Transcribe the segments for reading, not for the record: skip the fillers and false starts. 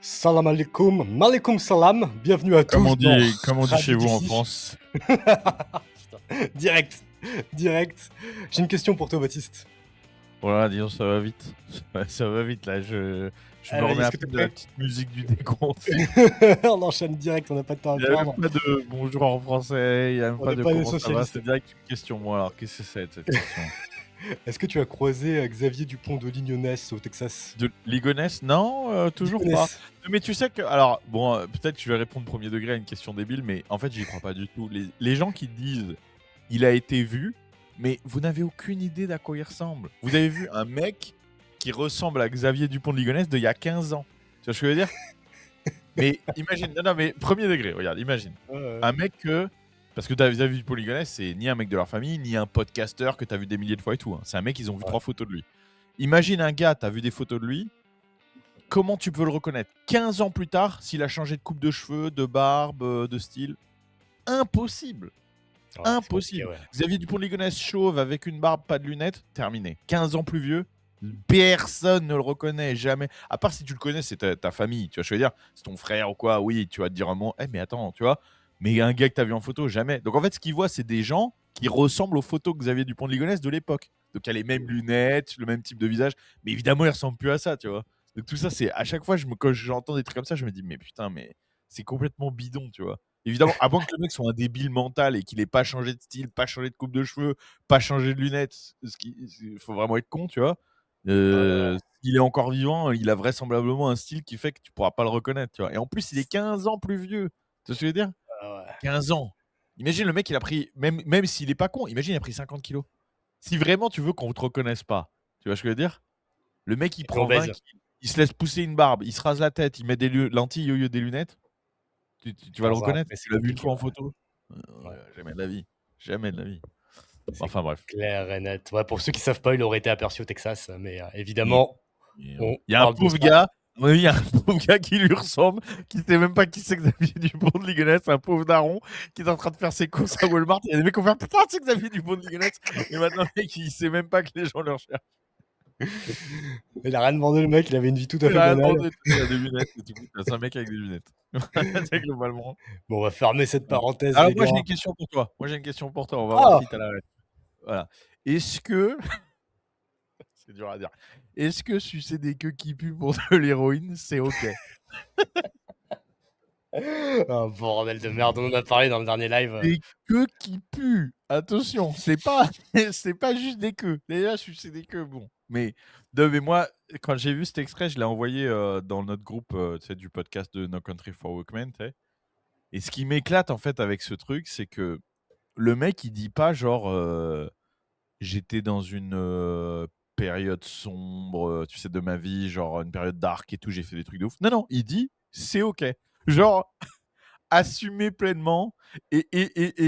Salam alaikum, malikum salam, bienvenue à Comme tous on dans dit, comme on dit chez Radio vous en DC. France. Putain, direct. J'ai une question pour toi, Baptiste. Voilà, disons, ça va vite. Ça va vite, là. Je me Vas-y, remets est-ce à que t'es peine de la prêt? petite musique du décompte. On enchaîne direct, on n'a pas de temps à Il n'y a même perdre. pas de bonjour en français, il n'y a même On pas n'est de pas des comment ça va, socialistes. c'est direct une question. Moi, alors, qu'est-ce que c'est cette question? Est-ce que tu as croisé Xavier Dupont de Ligonnès au Texas? De Ligonnès? Non, toujours pas. Ligonnès. Mais tu sais que, alors, bon, peut-être que je vais répondre premier degré à une question débile, mais en fait, j'y crois pas du tout. Les gens qui disent il a été vu, mais vous n'avez aucune idée d'à quoi il ressemble. Vous avez vu un mec qui ressemble à Xavier Dupont de Ligonnès d'il y a 15 ans. Tu vois ce que je veux dire? Mais imagine, non, mais premier degré, regarde, imagine. Ouais. Un mec que. Parce que Xavier Dupont de Ligonnès, c'est ni un mec de leur famille, ni un podcasteur que t'as vu des milliers de fois et tout, hein. C'est un mec, ils ont vu 3 photos de lui. Imagine un gars, t'as vu des photos de lui, comment tu peux le reconnaître 15 ans plus tard s'il a changé de coupe de cheveux, de barbe, de style? Impossible. Ouais, c'est compliqué, Impossible. ouais. Xavier Dupont de Ligonnès chauve avec une barbe, pas de lunettes, terminé. 15 ans plus vieux, personne ne le reconnaît, jamais. À part si tu le connais, c'est ta famille, tu vois, je veux dire, c'est ton frère ou quoi, oui, tu vas te dire un moment, mais attends, tu vois, mais un gars que tu as vu en photo, jamais. Donc en fait, ce qu'il voit, c'est des gens qui ressemblent aux photos que Xavier Dupont de Ligonnès de l'époque. Donc il y a les mêmes lunettes, le même type de visage, mais évidemment, il ressemble plus à ça, tu vois. Donc tout ça, c'est à chaque fois, quand j'entends des trucs comme ça, je me dis, mais putain, mais c'est complètement bidon, tu vois. Évidemment, avant que le mec soit un débile mental et qu'il ait pas changé de style, pas changé de coupe de cheveux, pas changé de lunettes, il faut vraiment être con, tu vois. S'il est encore vivant, il a vraisemblablement un style qui fait que tu pourras pas le reconnaître, tu vois. Et en plus, il est 15 ans plus vieux. Tu vois ce que je veux dire? Ouais. 15 ans. Imagine le mec, il a pris, même s'il est pas con, imagine, il a pris 50 kilos. Si vraiment tu veux qu'on te reconnaisse pas, tu vois ce que je veux dire? Le mec, il Et puis on prend 20 baise. kilos, il se laisse pousser une barbe, il se rase la tête, il met des lentilles au lieu des lunettes. Tu vas le 15 ans reconnaître? après, c'est Tu l'as vu une compliqué, fois en ouais. photo? Ouais. Jamais de la vie. Jamais de la vie. C'est Enfin bref. clair et net. Ouais, pour ceux qui savent pas, il aurait été aperçu au Texas, mais Et évidemment, on il y a un parle de pauvre ça. gars, oui, il y a un pauvre gars qui lui ressemble, qui sait même pas qui c'est Xavier Dupont de Ligonnès, un pauvre daron qui est en train de faire ses courses à Walmart. Il y a des mecs qui ont fait putain, c'est Xavier Dupont de Ligonnès. Et maintenant, le mec, il sait même pas que les gens le recherchent. Il a rien demandé, le mec, il avait une vie tout à Il fait a rien banale. demandé, il a des lunettes et tout. C'est un mec avec des lunettes. C'est globalement. Bon, on va fermer cette Voilà. parenthèse, Alors les moi, gars. j'ai une question pour toi. Moi, j'ai une question pour toi. On va voir Ah! si tu as la réponse. Voilà. Est-ce que c'est dur à dire. Est-ce que sucer des queues qui puent pour de l'héroïne, c'est OK? Un bordel de merde, on en a parlé dans le dernier live. Des queues qui puent. Attention, c'est pas c'est pas juste des queues. Déjà, sucer des queues, bon. Mais non, mais moi, quand j'ai vu cet extrait, je l'ai envoyé dans notre groupe, tu sais, du podcast de No Country for Workmen, tu sais. Et ce qui m'éclate en fait avec ce truc, c'est que le mec, il dit pas genre j'étais dans une période sombre, tu sais, de ma vie, genre une période dark et tout, j'ai fait des trucs de ouf. Non, non, il dit c'est OK. Genre assumer pleinement et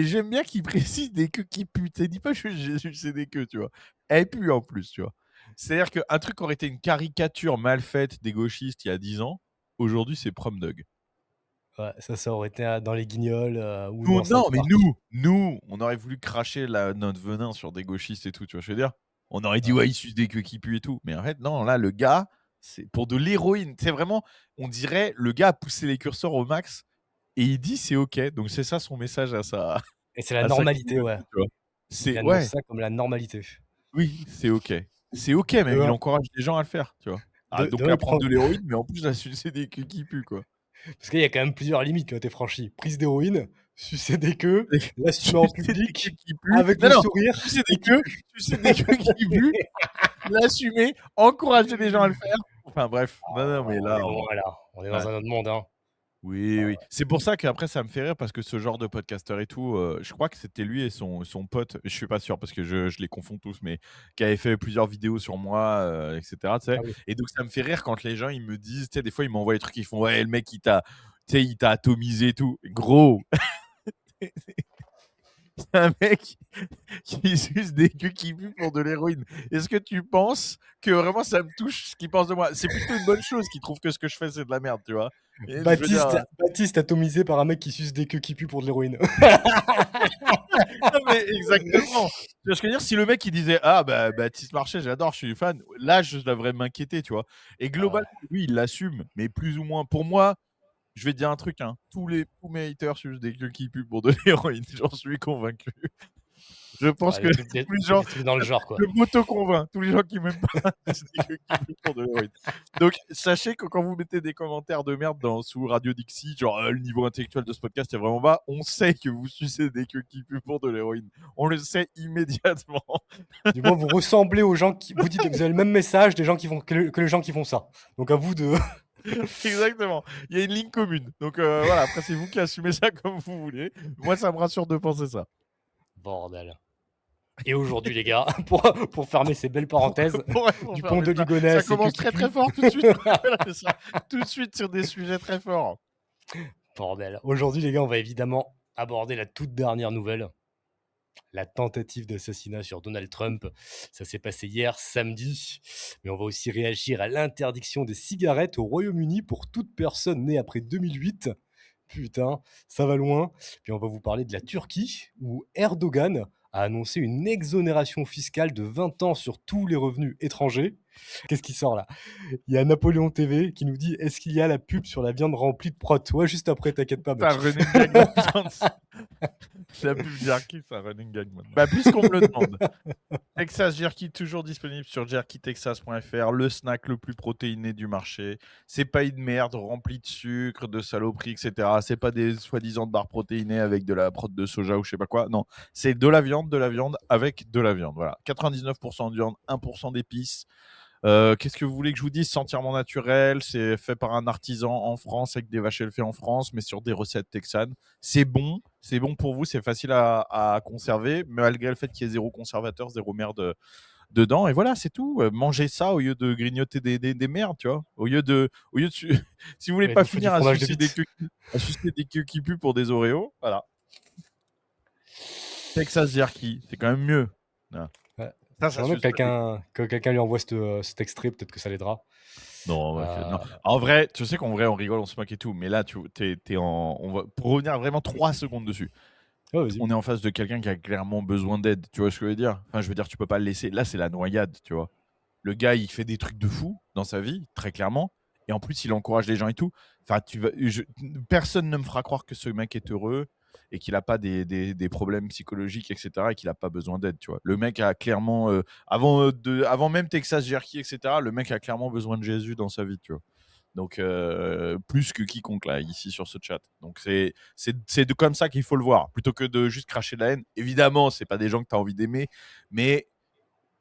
j'aime bien qu'il précise des queues qui puent. Il dit pas c'est des queues, tu vois. Elle pue en plus, tu vois. C'est-à-dire qu'un truc qui aurait été une caricature mal faite des gauchistes il y a 10 ans, aujourd'hui c'est prom dog. Ouais, ça aurait été dans les Guignols ou Nous, dans South non, mais Park. nous, on aurait voulu cracher notre venin sur des gauchistes et tout, tu vois, je veux dire. On aurait dit, Ouais. ouais, ils sucent des queues qui puent et tout. Mais en fait, non, là, le gars, c'est pour de l'héroïne. C'est vraiment, on dirait, le gars a poussé les curseurs au max et il dit, c'est OK. Donc, c'est ça son message à sa, Et c'est la à sa normalité, communauté, ouais. tu vois. Il C'est, annonce ouais, ça comme la normalité. oui, c'est OK. C'est OK, même. De Il un. encourage les gens à le faire, tu vois. Ah, De donc, un, à il prendre prend de l'héroïne, mais en plus, à sucer des queues qui puent, quoi. parce qu'il y a quand même plusieurs limites qui ont été franchies. Prise d'héroïne, sucer des queues, l'assumer en Sucer des queues public qui puent. avec Non, le non, sourire et qui pue. sucer des queues qui puent. L'assumer, encourager les gens à le faire. Enfin bref, non, non, mais On là, est loin là, on est dans ouais. un autre monde, hein. Oui, oui. C'est pour ça qu'après, ça me fait rire parce que ce genre de podcasteur et tout, je crois que c'était lui et son pote, je suis pas sûr parce que je les confonds tous, mais qui avait fait plusieurs vidéos sur moi, et cetera, tu sais? Ah oui. Et donc ça me fait rire quand les gens, ils me disent, tu sais, des fois, ils m'envoient des trucs, ils font: «Ouais, le mec, il t'a tu sais, il t'a atomisé et tout». Gros, C'est un mec qui suce des queues qui puent pour de l'héroïne. Est-ce que tu penses que vraiment ça me touche ce qu'il pense de moi? C'est plutôt une bonne chose qu'il trouve que ce que je fais, c'est de la merde, tu vois? Et je veux dire, Baptiste atomisé par un mec qui suce des queues qui puent pour de l'héroïne. non mais exactement. Tu vois ce que je veux dire? Si le mec il disait: «Ah bah, Baptiste Marchais, j'adore, je suis fan», là je devrais m'inquiéter, tu vois? Et Ah ouais. globalement, lui, il l'assume, mais plus ou moins. Pour moi, je vais te dire un truc, hein, tous mes haters sucent des queues qui puent pour de l'héroïne, j'en suis convaincu. Je pense Ouais, que tous les gens des trucs dans le genre, quoi. je m'auto-convainc, tous les gens qui m'aiment pas, c'est des queues qui puent pour de l'héroïne. Donc sachez que quand vous mettez des commentaires de merde sous Radio Dixie, genre le niveau intellectuel de ce podcast est vraiment bas, on sait que vous sucez des queues qui puent pour de l'héroïne. On le sait immédiatement. Du moins, vous ressemblez aux gens qui vous dites, vous avez le même message des gens qui font que les gens qui font ça. Donc à vous de Exactement. Il y a une ligne commune. Donc voilà, après c'est vous qui assumez ça comme vous voulez. Moi ça me rassure de penser ça. bordel. Et aujourd'hui, les gars, pour fermer ces belles parenthèses, Pour du fermer pont de ça, Ligonnès, ça c'est commence que très très fort tout de suite. Voilà, c'est ça. Tout de suite sur des sujets très forts. bordel. Aujourd'hui, les gars, on va évidemment aborder la toute dernière nouvelle. La tentative d'assassinat sur Donald Trump. Ça s'est passé hier, samedi. Mais on va aussi réagir à l'interdiction des cigarettes au Royaume-Uni pour toute personne née après 2008. Putain, ça va loin. Puis on va vous parler de la Turquie, où Erdogan a annoncé une exonération fiscale de 20 ans sur tous les revenus étrangers. Qu'est-ce qui sort là? Il y a Napoléon TV qui nous dit: est-ce qu'il y a la pub sur la viande remplie de prot? Ouais, juste après, t'inquiète pas, C'est un Baptiste. running gag maintenant. La pub Jerky, c'est un running gag maintenant. Bah, puisqu'on me le demande. Texas Jerky, toujours disponible sur jerkytexas.fr, le snack le plus protéiné du marché. C'est pas une merde remplie de sucre, de saloperies, etc. C'est pas des soi-disant barres protéinées avec de la prot de soja ou je sais pas quoi. Non, c'est de la viande avec de la viande. Voilà, 99% de viande, 1% d'épices. Qu'est-ce que vous voulez que je vous dise? C'est entièrement naturel, c'est fait par un artisan en France avec des vaches élevées en France, mais sur des recettes texanes. C'est bon pour vous, c'est facile à conserver, malgré le fait qu'il y ait zéro conservateur, zéro merde dedans. Et voilà, c'est tout. Mangez ça au lieu de grignoter des merdes, tu vois. Au lieu de si vous voulez Ouais, pas bouffer du finir fromage de bite. à sucer des queues qui puent pour des Oreos, voilà. Texas Jerky, c'est quand même mieux. Voilà. Ouais. Ça J'aimerais suce pas des que quelqu'un lui envoie cet extrait, peut-être que ça l'aidera. Non, ouais, non. Euh, En vrai, tu sais qu'en vrai, on rigole, on se moque et tout, mais là, pour revenir vraiment 3 secondes dessus, Ouais, vas-y. on est en face de quelqu'un qui a clairement besoin d'aide, tu vois ce que je veux dire? Enfin, je veux dire, tu peux pas le laisser. Là, c'est la noyade, tu vois. Le gars, il fait des trucs de fou dans sa vie, très clairement, et en plus, il encourage les gens et tout. Enfin, personne ne me fera croire que ce mec est heureux et qu'il a pas des problèmes psychologiques, etc., et qu'il a pas besoin d'aide, tu vois. Le mec a clairement, avant même Texas Jerky, etc., le mec a clairement besoin de Jésus dans sa vie, tu vois. Donc, plus que quiconque, là, ici, sur ce chat. Donc, comme ça qu'il faut le voir, plutôt que de juste cracher de la haine. Évidemment, c'est pas des gens que tu as envie d'aimer, mais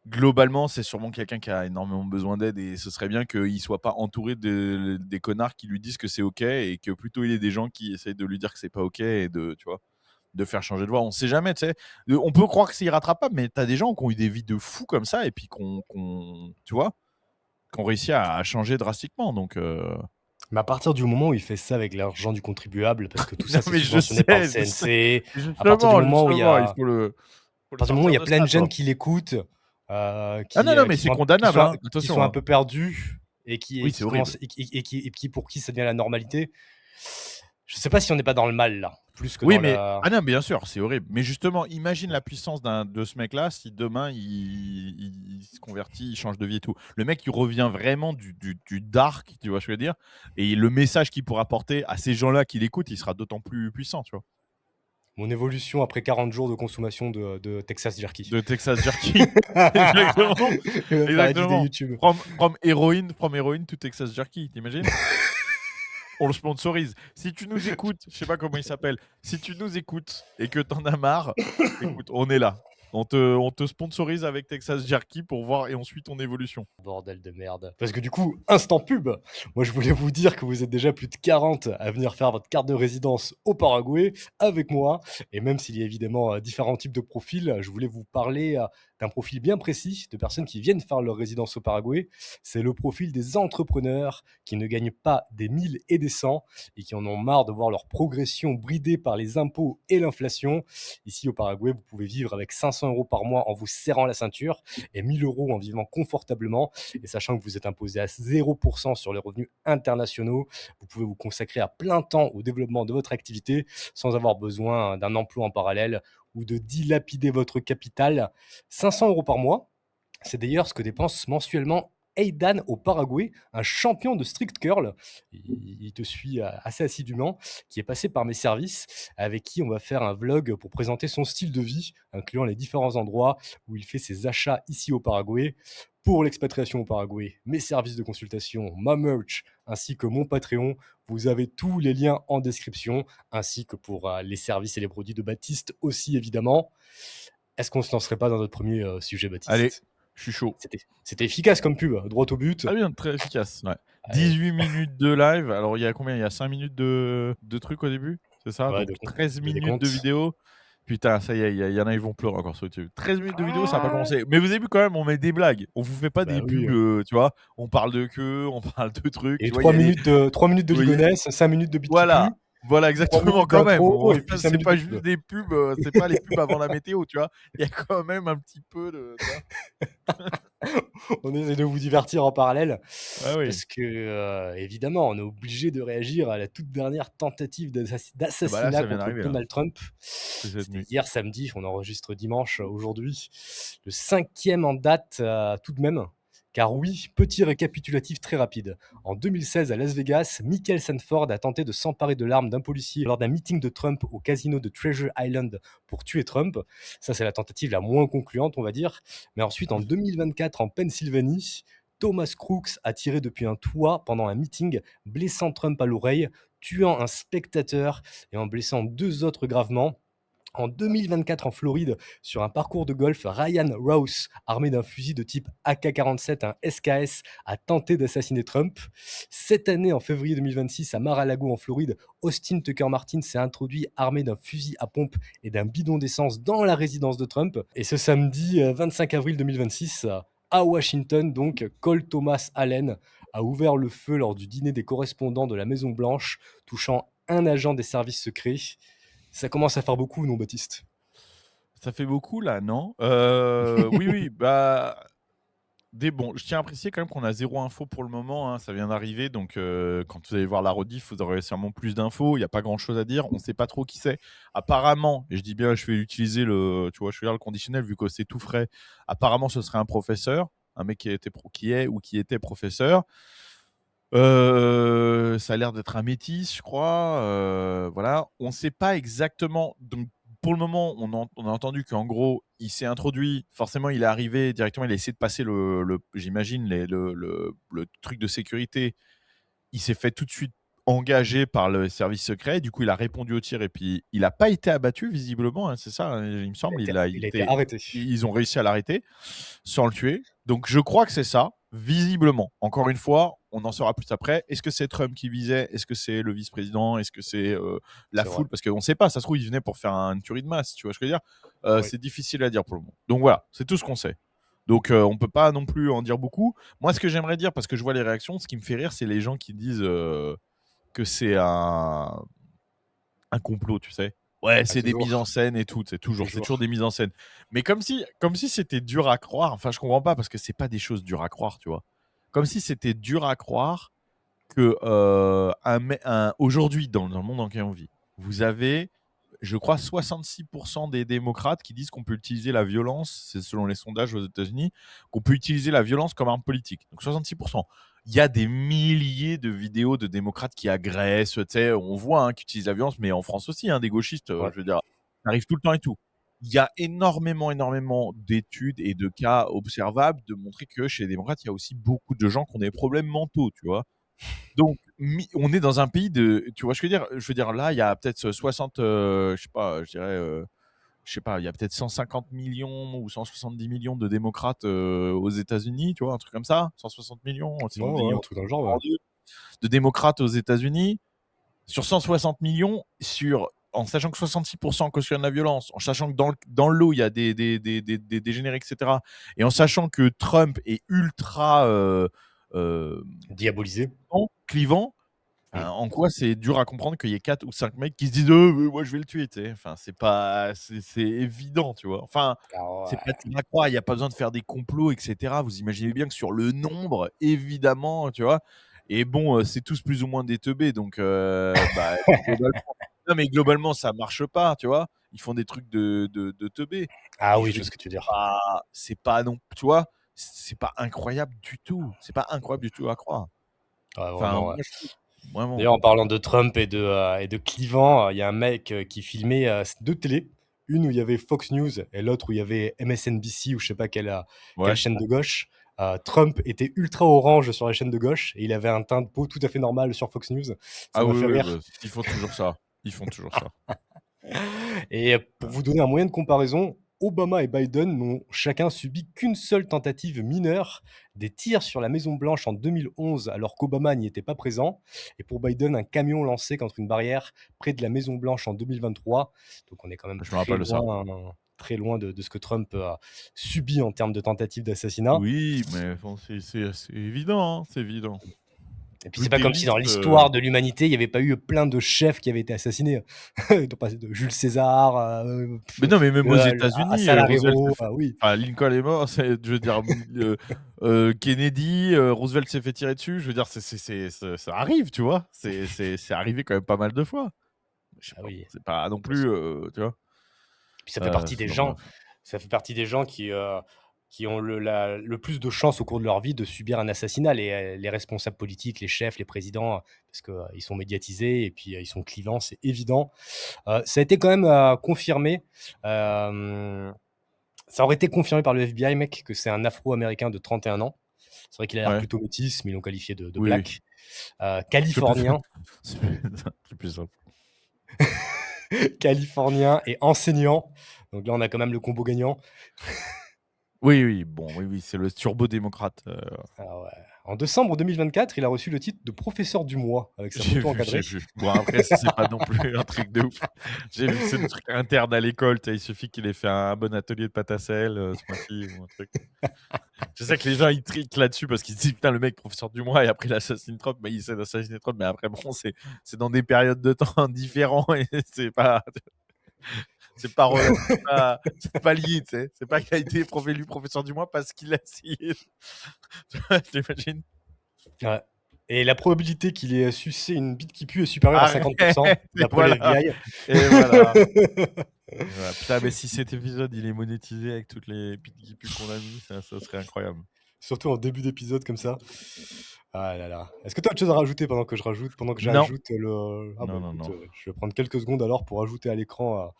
globalement, c'est sûrement quelqu'un qui a énormément besoin d'aide et ce serait bien qu'il soit pas entouré des connards qui lui disent que c'est OK et que plutôt il ait des gens qui essayent de lui dire que c'est pas OK et tu vois, de faire changer de voie. On sait jamais, tu sais. On peut croire que c'est irrattrapable, mais tu as des gens qui ont eu des vies de fous comme ça et puis tu vois, qu'on réussit à changer drastiquement. Donc, Mais à partir du moment où il fait ça avec l'argent du contribuable, parce que tout non, ça, c'est mais je subventionné par le sais, je sais. CNC, à partir du Justement, moment où il y justement, a, à faut le partir du moment où il sortir y a de plein ça, de tu jeunes vois. qui l'écoutent, Ah non, non, mais c'est condamnable, hein. qui sont Attention, un hein. peu perdus Oui, qui c'est horrible. commencent, pour qui ça devient la normalité, je sais pas si on n'est pas dans le mal, là, plus que Oui, dans mais la... ah non, bien sûr, c'est horrible. Mais justement, imagine la puissance de ce mec-là si demain il se convertit, il change de vie et tout. Le mec, il revient vraiment du dark, tu vois ce que je veux dire? Et le message qu'il pourra apporter à ces gens-là qui l'écoutent, il sera d'autant plus puissant, tu vois? Mon évolution après 40 jours de consommation de Texas Jerky. De Texas Jerky. Exactement. Il va faire des vidéos Exactement. YouTube. From héroïne to Texas Jerky, t'imagines? On le sponsorise. Si tu nous écoutes, je sais pas comment il s'appelle, si tu nous écoutes et que t'en as marre, écoute, on est là. On te sponsorise avec Texas Jerky pour voir et on suit ton évolution. Bordel de merde. Parce que du coup, instant pub, moi je voulais vous dire que vous êtes déjà plus de 40 à venir faire votre carte de résidence au Paraguay avec moi. Et même s'il y a évidemment différents types de profils, je voulais vous parler d'un profil bien précis de personnes qui viennent faire leur résidence au Paraguay. C'est le profil des entrepreneurs qui ne gagnent pas des 1000 et des 100 et qui en ont marre de voir leur progression bridée par les impôts et l'inflation. Ici au Paraguay, vous pouvez vivre avec 500 € par mois en vous serrant la ceinture et 1000 € en vivant confortablement. Et sachant que vous êtes imposé à 0% sur les revenus internationaux, vous pouvez vous consacrer à plein temps au développement de votre activité sans avoir besoin d'un emploi en parallèle ou de dilapider votre capital. 500 € par mois, c'est d'ailleurs ce que dépense mensuellement Aidan au Paraguay, un champion de strict curl. Il te suit assez assidûment, qui est passé par mes services, avec qui on va faire un vlog pour présenter son style de vie, incluant les différents endroits où il fait ses achats ici au Paraguay. Pour l'expatriation au Paraguay, mes services de consultation, ma merch, ainsi que mon Patreon, vous avez tous les liens en description, ainsi que pour les services et les produits de Baptiste aussi évidemment. Est-ce qu'on se lancerait pas dans notre premier sujet, Allez, Baptiste? je suis chaud. C'était efficace comme pub, droit au but. Très bien, très efficace. Ouais. Ouais, 18 minutes de live. Alors, il y a combien? Il y a 5 minutes de trucs au début? C'est ça? ouais, Donc 13 de minutes de décompte. vidéo. Putain, ça y est, il y en a, ils vont pleurer encore sur YouTube. 13 minutes de vidéo, ça n'a pas Ah commencé. Mais vous avez vu quand même, on met des blagues. On vous fait pas bah des oui. pubs, tu vois? On parle de queue, on parle de trucs, Et tu vois? Il y a des 3 minutes de oui, Ligonesse, 5 minutes de bite qui voilà, pue, voilà 3 exactement minutes quand même. d'intro et puis 5 C'est minutes de pas pub. juste des pubs, c'est pas les pubs avant la météo, tu vois? Il y a quand même un petit peu de tu vois? On essaie de vous divertir en parallèle Ah oui. parce que, évidemment, on est obligé de réagir à la toute dernière tentative Et bah là, d'assassinat ça vient contre d'arriver là. Donald Trump. C'est cette C'était nuit. hier samedi, on enregistre dimanche, aujourd'hui. Le 5e en date, tout de même. Car oui, petit récapitulatif très rapide. En 2016, à Las Vegas, Michael Sanford a tenté de s'emparer de l'arme d'un policier lors d'un meeting de Trump au casino de Treasure Island pour tuer Trump. Ça, c'est la tentative la moins concluante, on va dire. Mais ensuite, en 2024, en Pennsylvanie, Thomas Crooks a tiré depuis un toit pendant un meeting, blessant Trump à l'oreille, tuant un spectateur et en blessant 2 autres gravement. En 2024, en Floride, sur un parcours de golf, Ryan Rouse, armé d'un fusil de type AK-47, un SKS, a tenté d'assassiner Trump. Cette année, en février 2026, à Mar-a-Lago, en Floride, Austin Tucker Martin s'est introduit armé d'un fusil à pompe et d'un bidon d'essence dans la résidence de Trump. Et ce samedi 25 avril 2026, à Washington, donc, Cole Thomas Allen a ouvert le feu lors du dîner des correspondants de la Maison-Blanche, touchant un agent des services secrets. Ça commence à faire beaucoup, non, Baptiste? Ça fait beaucoup là, non? Oui, oui, bah, bon, je tiens à préciser quand même qu'on a 0 info pour le moment, hein, ça vient d'arriver donc quand vous allez voir la rediff, vous aurez sûrement plus d'infos. Il y a pas grand chose à dire, on sait pas trop qui c'est. Apparemment, et je dis bien, je vais utiliser le tu vois, je vais dire le conditionnel vu que c'est tout frais. Apparemment, ce serait un professeur, un mec qui est ou qui était professeur. Ça a l'air d'être un métis, je crois, voilà. On sait pas exactement donc pour le moment, on a entendu qu'en gros, il s'est introduit, forcément, il est arrivé directement, il a essayé de passer le j'imagine le truc de sécurité. Il s'est fait tout de suite engager par le service secret. Du coup, il a répondu au tir et puis il a pas été abattu visiblement, hein, c'est ça, hein, il me semble? Il a été arrêté. Ils ont réussi à l'arrêter sans le tuer. Donc je crois que c'est ça, visiblement. Encore une fois, on en saura plus après. Est-ce que c'est Trump qui visait? Est-ce que c'est le vice-président? Est-ce que c'est la C'est vrai. foule? Parce qu'on ne sait pas, ça se trouve, il venait pour faire une tuerie de masse, tu vois ce que je veux dire? Oui. C'est difficile à dire pour le moment. Donc voilà, c'est tout ce qu'on sait. Donc on ne peut pas non plus en dire beaucoup. Moi, ce que j'aimerais dire, parce que je vois les réactions, ce qui me fait rire, c'est les gens qui disent que c'est un complot, tu sais. Ouais, Ah, c'est des mises en toujours, scène et tout, c'est toujours toujours. des mises en scène. Mais comme si c'était dur à croire. Enfin, je comprends pas parce que c'est pas des choses dures à croire, tu vois. Comme si c'était dur à croire que aujourd'hui, dans le monde dans lequel on vit, vous avez, je crois, 66% des démocrates qui disent qu'on peut utiliser la violence, c'est selon les sondages aux États-Unis, qu'on peut utiliser la violence comme arme politique. Donc 66%. Il y a des milliers de vidéos de démocrates qui agressent, tu sais, on voit qu'ils utilisent la violence, mais en France aussi, des gauchistes, Ouais. je veux dire, ça arrive tout le temps et tout. Il y a énormément, énormément d'études et de cas observables de montrer que chez les démocrates, il y a aussi beaucoup de gens qui ont des problèmes mentaux, tu vois. Donc, on est dans un pays de. Tu vois ce que je veux dire? Je veux dire, là, il y a peut-être 60, je sais pas, je sais pas, il y a peut-être 150 millions ou 170 millions de démocrates aux États-Unis, tu vois, un truc comme ça. 160 millions, si on dit Ouais, un on truc dans le genre, en ouais. deux, de démocrates aux États-Unis. Sur 160 millions, en sachant que 66% cautionnent la violence, en sachant que dans le lot, il y a des dégénérés, etc. Et en sachant que Trump est ultra euh, Diabolisé. clivant, Mm. en quoi c'est dur à comprendre qu'il y ait 4 ou 5 mecs qui se disent moi je vais le tuer, tu sais. Enfin, c'est évident, tu vois. Enfin, Ah c'est pas ouais. dur à croire, il n'y a pas besoin de faire des complots, etc. Vous imaginez bien que sur le nombre, évidemment, tu vois. Et bon, c'est tous plus ou moins des teubés, donc bah, globalement, non, mais globalement, ça marche pas, tu vois. Ils font des trucs de teubés. Ah Mais oui, je je veux vois ce dire, que tu veux dire. c'est pas non, tu vois, c'est pas incroyable du tout. C'est pas incroyable du tout à croire. Ouais, Enfin, vraiment, moi, ouais. je trouve, vraiment. D'ailleurs, en parlant de Trump et de clivant, il y a un mec qui filmait 2 télés. Une où il y avait Fox News et l'autre où il y avait MSNBC ou je sais pas quelle Ouais. chaîne de gauche. Trump était ultra orange sur la chaîne de gauche et il avait un teint de peau tout à fait normal sur Fox News. Ça Ah m'a oui, fait oui, rire. bah, ils font toujours ça. Ils font toujours ça. Et pour Ah. vous donner un moyen de comparaison, Obama et Biden n'ont chacun subi qu'une seule tentative mineure, des tirs sur la Maison Blanche en 2011 alors qu'Obama n'y était pas présent. Et pour Biden, un camion lancé contre une barrière près de la Maison Blanche en 2023. Donc on est quand même Je me rappelle de ça. très loin de ce que Trump a subi en termes de tentatives d'assassinat. Oui, mais bon, c'est évident, hein, c'est évident. Et puis c'est Toutes pas les comme si dans listes, l'histoire de l'humanité, il n'y avait pas eu plein de chefs qui avaient été assassinés. De Jules César, mais non, mais même aux à États-Unis, Roosevelt s'est Salariero, fait, oui. enfin, Lincoln est mort, je veux dire, Kennedy, Roosevelt s'est fait tirer dessus, je veux dire, ça arrive, tu vois? C'est arrivé quand même pas mal de fois. Je sais Ah pas, oui, c'est pas non bien plus, sûr. tu vois? Puis ça fait partie des Enfin gens bref. ça fait partie des gens qui ont le plus de chances au cours de leur vie de subir un assassinat. Les responsables politiques, les chefs, les présidents, parce que, ils sont médiatisés et puis, ils sont clivants, c'est évident. Ça a été quand même, confirmé, hem, ça aurait été confirmé par le FBI, mec, que c'est un Afro-américain de 31 ans. C'est vrai qu'il a l'air Ouais, plutôt métis, mais ils l'ont qualifié de oui, oui. black. C'est plus Californien c'est plus simple. californien et enseignant. Donc là, on a quand même le combo gagnant. Oui, oui, bon, oui, oui, c'est le turbo démocrate. Ah ouais. En décembre 2024, il a reçu le titre de professeur du mois avec sa J'ai photo vu, encadrée. j'ai vu. Bon, après, ça, c'est pas non plus un truc de ouf. J'ai vu, c'est des trucs internes à l'école, tu sais, il suffit qu'il ait fait un bon atelier de pâte à sel, ce mois-ci ou un truc. Je sais que les gens, ils triquent là-dessus parce qu'ils se disent: «Putain, le mec professeur du mois et après il assassine Trump», mais il essaie d'assassiner Trump, mais après bon, c'est dans des périodes de temps différents et c'est pas lié, tu sais? C'est pas qu'il a été élu professeur du mois parce qu'il a essayé. Tu imagines? Ouais. Et la probabilité qu'il ait sucé une bite qui pue est supérieure à Arrête 50% et d'après le voilà FBI. et voilà. Et voilà. Putain, mais si cet épisode il est monétisé avec toutes les piques pubs qu'on a mis, ça serait incroyable. Surtout en début d'épisode comme ça. Ah là là. Est-ce que tu as autre chose à rajouter pendant que Non, j'ajoute le ah bah non, non, écoute, non. je vais prendre quelques secondes alors pour ajouter à l'écran,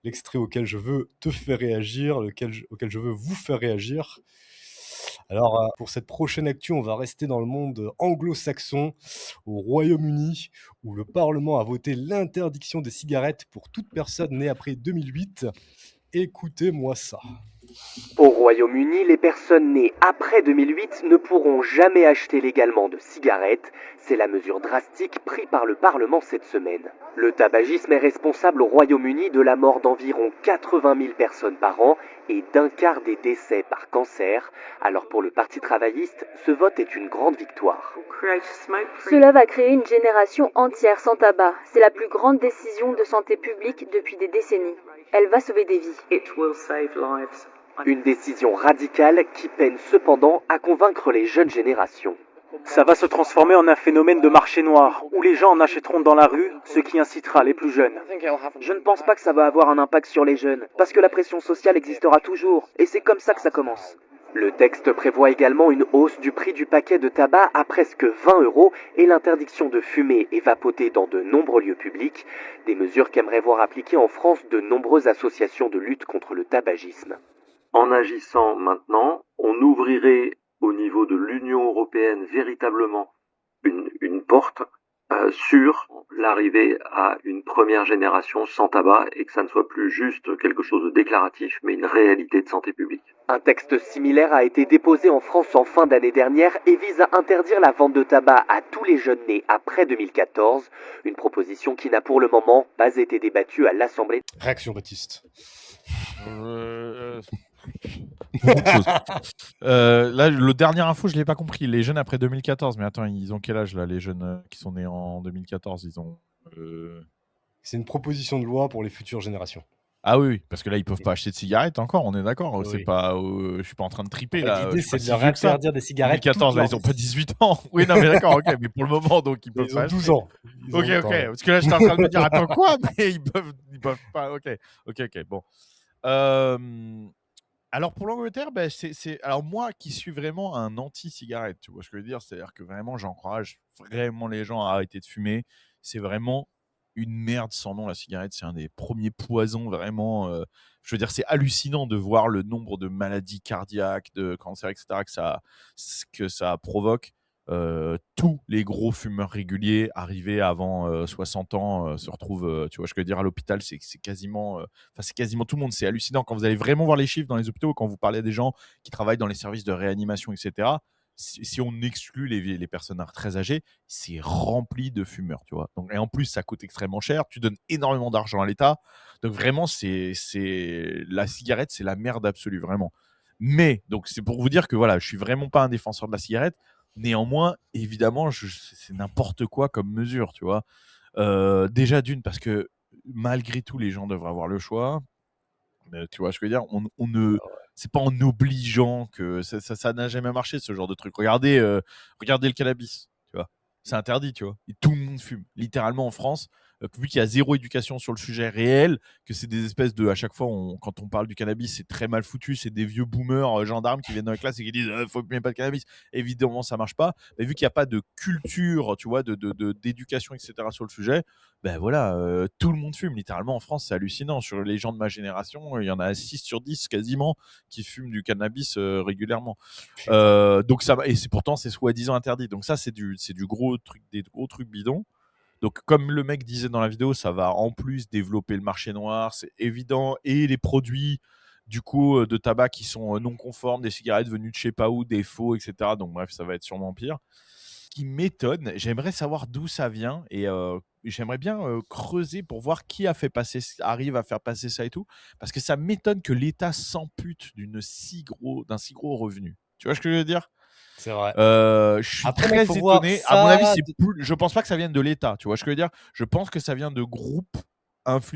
l'extrait auquel je veux te faire réagir, auquel je veux vous faire réagir. Alors, pour cette prochaine actu, on va rester dans le monde anglo-saxon, au Royaume-Uni, où le Parlement a voté l'interdiction des cigarettes pour toute personne née après 2008. Écoutez-moi ça. Au Royaume-Uni, les personnes nées après 2008 ne pourront jamais acheter légalement de cigarettes. C'est la mesure drastique prise par le Parlement cette semaine. Le tabagisme est responsable au Royaume-Uni de la mort d'environ 80 000 personnes par an et d'un quart des décès par cancer. Alors pour le Parti travailliste, ce vote est une grande victoire. Cela va créer une génération entière sans tabac. C'est la plus grande décision de santé publique depuis des décennies. Elle va sauver des vies. Une décision radicale qui peine cependant à convaincre les jeunes générations. Ça va se transformer en un phénomène de marché noir, où les gens en achèteront dans la rue, ce qui incitera les plus jeunes. Je ne pense pas que ça va avoir un impact sur les jeunes, parce que la pression sociale existera toujours, et c'est comme ça que ça commence. Le texte prévoit également une hausse du prix du paquet de tabac à presque 20 € et l'interdiction de fumer et vapoter dans de nombreux lieux publics, des mesures qu'aimeraient voir appliquées en France de nombreuses associations de lutte contre le tabagisme. En agissant maintenant, on ouvrirait au niveau de l'Union européenne véritablement une porte sur l'arrivée à une première génération sans tabac et que ça ne soit plus juste quelque chose de déclaratif, mais une réalité de santé publique. Un texte similaire a été déposé en France en fin d'année dernière et vise à interdire la vente de tabac à tous les jeunes nés après 2014, une proposition qui n'a pour le moment pas été débattue à l'Assemblée. Réaction, Baptiste. Beaucoup de choses. Là, le dernier info, je l'ai pas compris. Les jeunes après 2014, mais attends, ils ont quel âge là, les jeunes qui sont nés en 2014? Ils ont. C'est une proposition de loi pour les futures générations. Ah oui, parce que là, ils peuvent pas acheter de cigarettes encore, on est d'accord. Oui, C'est oui. pas, je suis pas en train de triper En fait, là. l'idée, je suis c'est pas de si leur vieux que ça. interdire des cigarettes. 2014, là, ils ont pas 18 ans. Oui, non, mais d'accord, ok, mais pour le moment, donc ils peuvent Ils pas ont acheter. 12 ans. Ils ont Ok, le temps, ok. ouais. Parce que là, j'étais en train de me dire, attends quoi? Mais ils peuvent pas. Ok, bon. Alors pour l'Angleterre, alors moi qui suis vraiment un anti-cigarette, tu vois ce que je veux dire? C'est-à-dire que vraiment, j'encourage vraiment les gens à arrêter de fumer. C'est vraiment une merde sans nom, la cigarette. C'est un des premiers poisons vraiment. Je veux dire, c'est hallucinant de voir le nombre de maladies cardiaques, de cancers, etc. que ça provoque. Tous les gros fumeurs réguliers arrivés avant 60 ans se retrouvent, tu vois ce que je veux dire, à l'hôpital. C'est quasiment, c'est quasiment tout le monde. C'est hallucinant quand vous allez vraiment voir les chiffres dans les hôpitaux, quand vous parlez à des gens qui travaillent dans les services de réanimation, etc. Si on exclut les personnes très âgées, c'est rempli de fumeurs, tu vois. Donc, et en plus, ça coûte extrêmement cher. Tu donnes énormément d'argent à l'État. Donc vraiment, la cigarette, c'est la merde absolue, vraiment. Mais, donc c'est pour vous dire que voilà, je suis vraiment pas un défenseur de la cigarette. Néanmoins, évidemment, c'est n'importe quoi comme mesure, tu vois. Déjà d'une, parce que malgré tout, les gens devraient avoir le choix. Tu vois ce que je veux dire? On ne, c'est pas en obligeant que ça n'a jamais marché ce genre de truc. Regardez le cannabis, tu vois. C'est interdit, tu vois. Et tout le monde fume. Littéralement en France, vu qu'il y a zéro éducation sur le sujet réel, que c'est des espèces de, à chaque fois, quand on parle du cannabis, c'est très mal foutu, c'est des vieux boomers gendarmes qui viennent dans la classe et qui disent faut fumer pas de cannabis. Évidemment, ça marche pas. Mais vu qu'il n'y a pas de culture, tu vois, d'éducation, etc. sur le sujet, ben voilà, tout le monde fume. Littéralement en France, c'est hallucinant. Sur les gens de ma génération, il y en a 6 sur 10 quasiment qui fument du cannabis régulièrement. Donc et pourtant c'est soi-disant interdit. Donc ça, c'est du gros truc, des gros trucs bidons. Donc comme le mec disait dans la vidéo, ça va en plus développer le marché noir, c'est évident, et les produits du coup de tabac qui sont non conformes, des cigarettes venues de je sais pas où, des faux, etc. Donc bref, ça va être sûrement pire. Ce qui m'étonne, j'aimerais savoir d'où ça vient et j'aimerais bien creuser pour voir qui arrive à faire passer ça et tout, parce que ça m'étonne que l'État s'ampute d'un si gros revenu. Tu vois ce que je veux dire? C'est vrai. Je suis Après, très faut voir étonné. À mon avis, ça je pense pas que ça vienne de l'État. Tu vois ce que je veux dire? Je pense que ça vient de groupes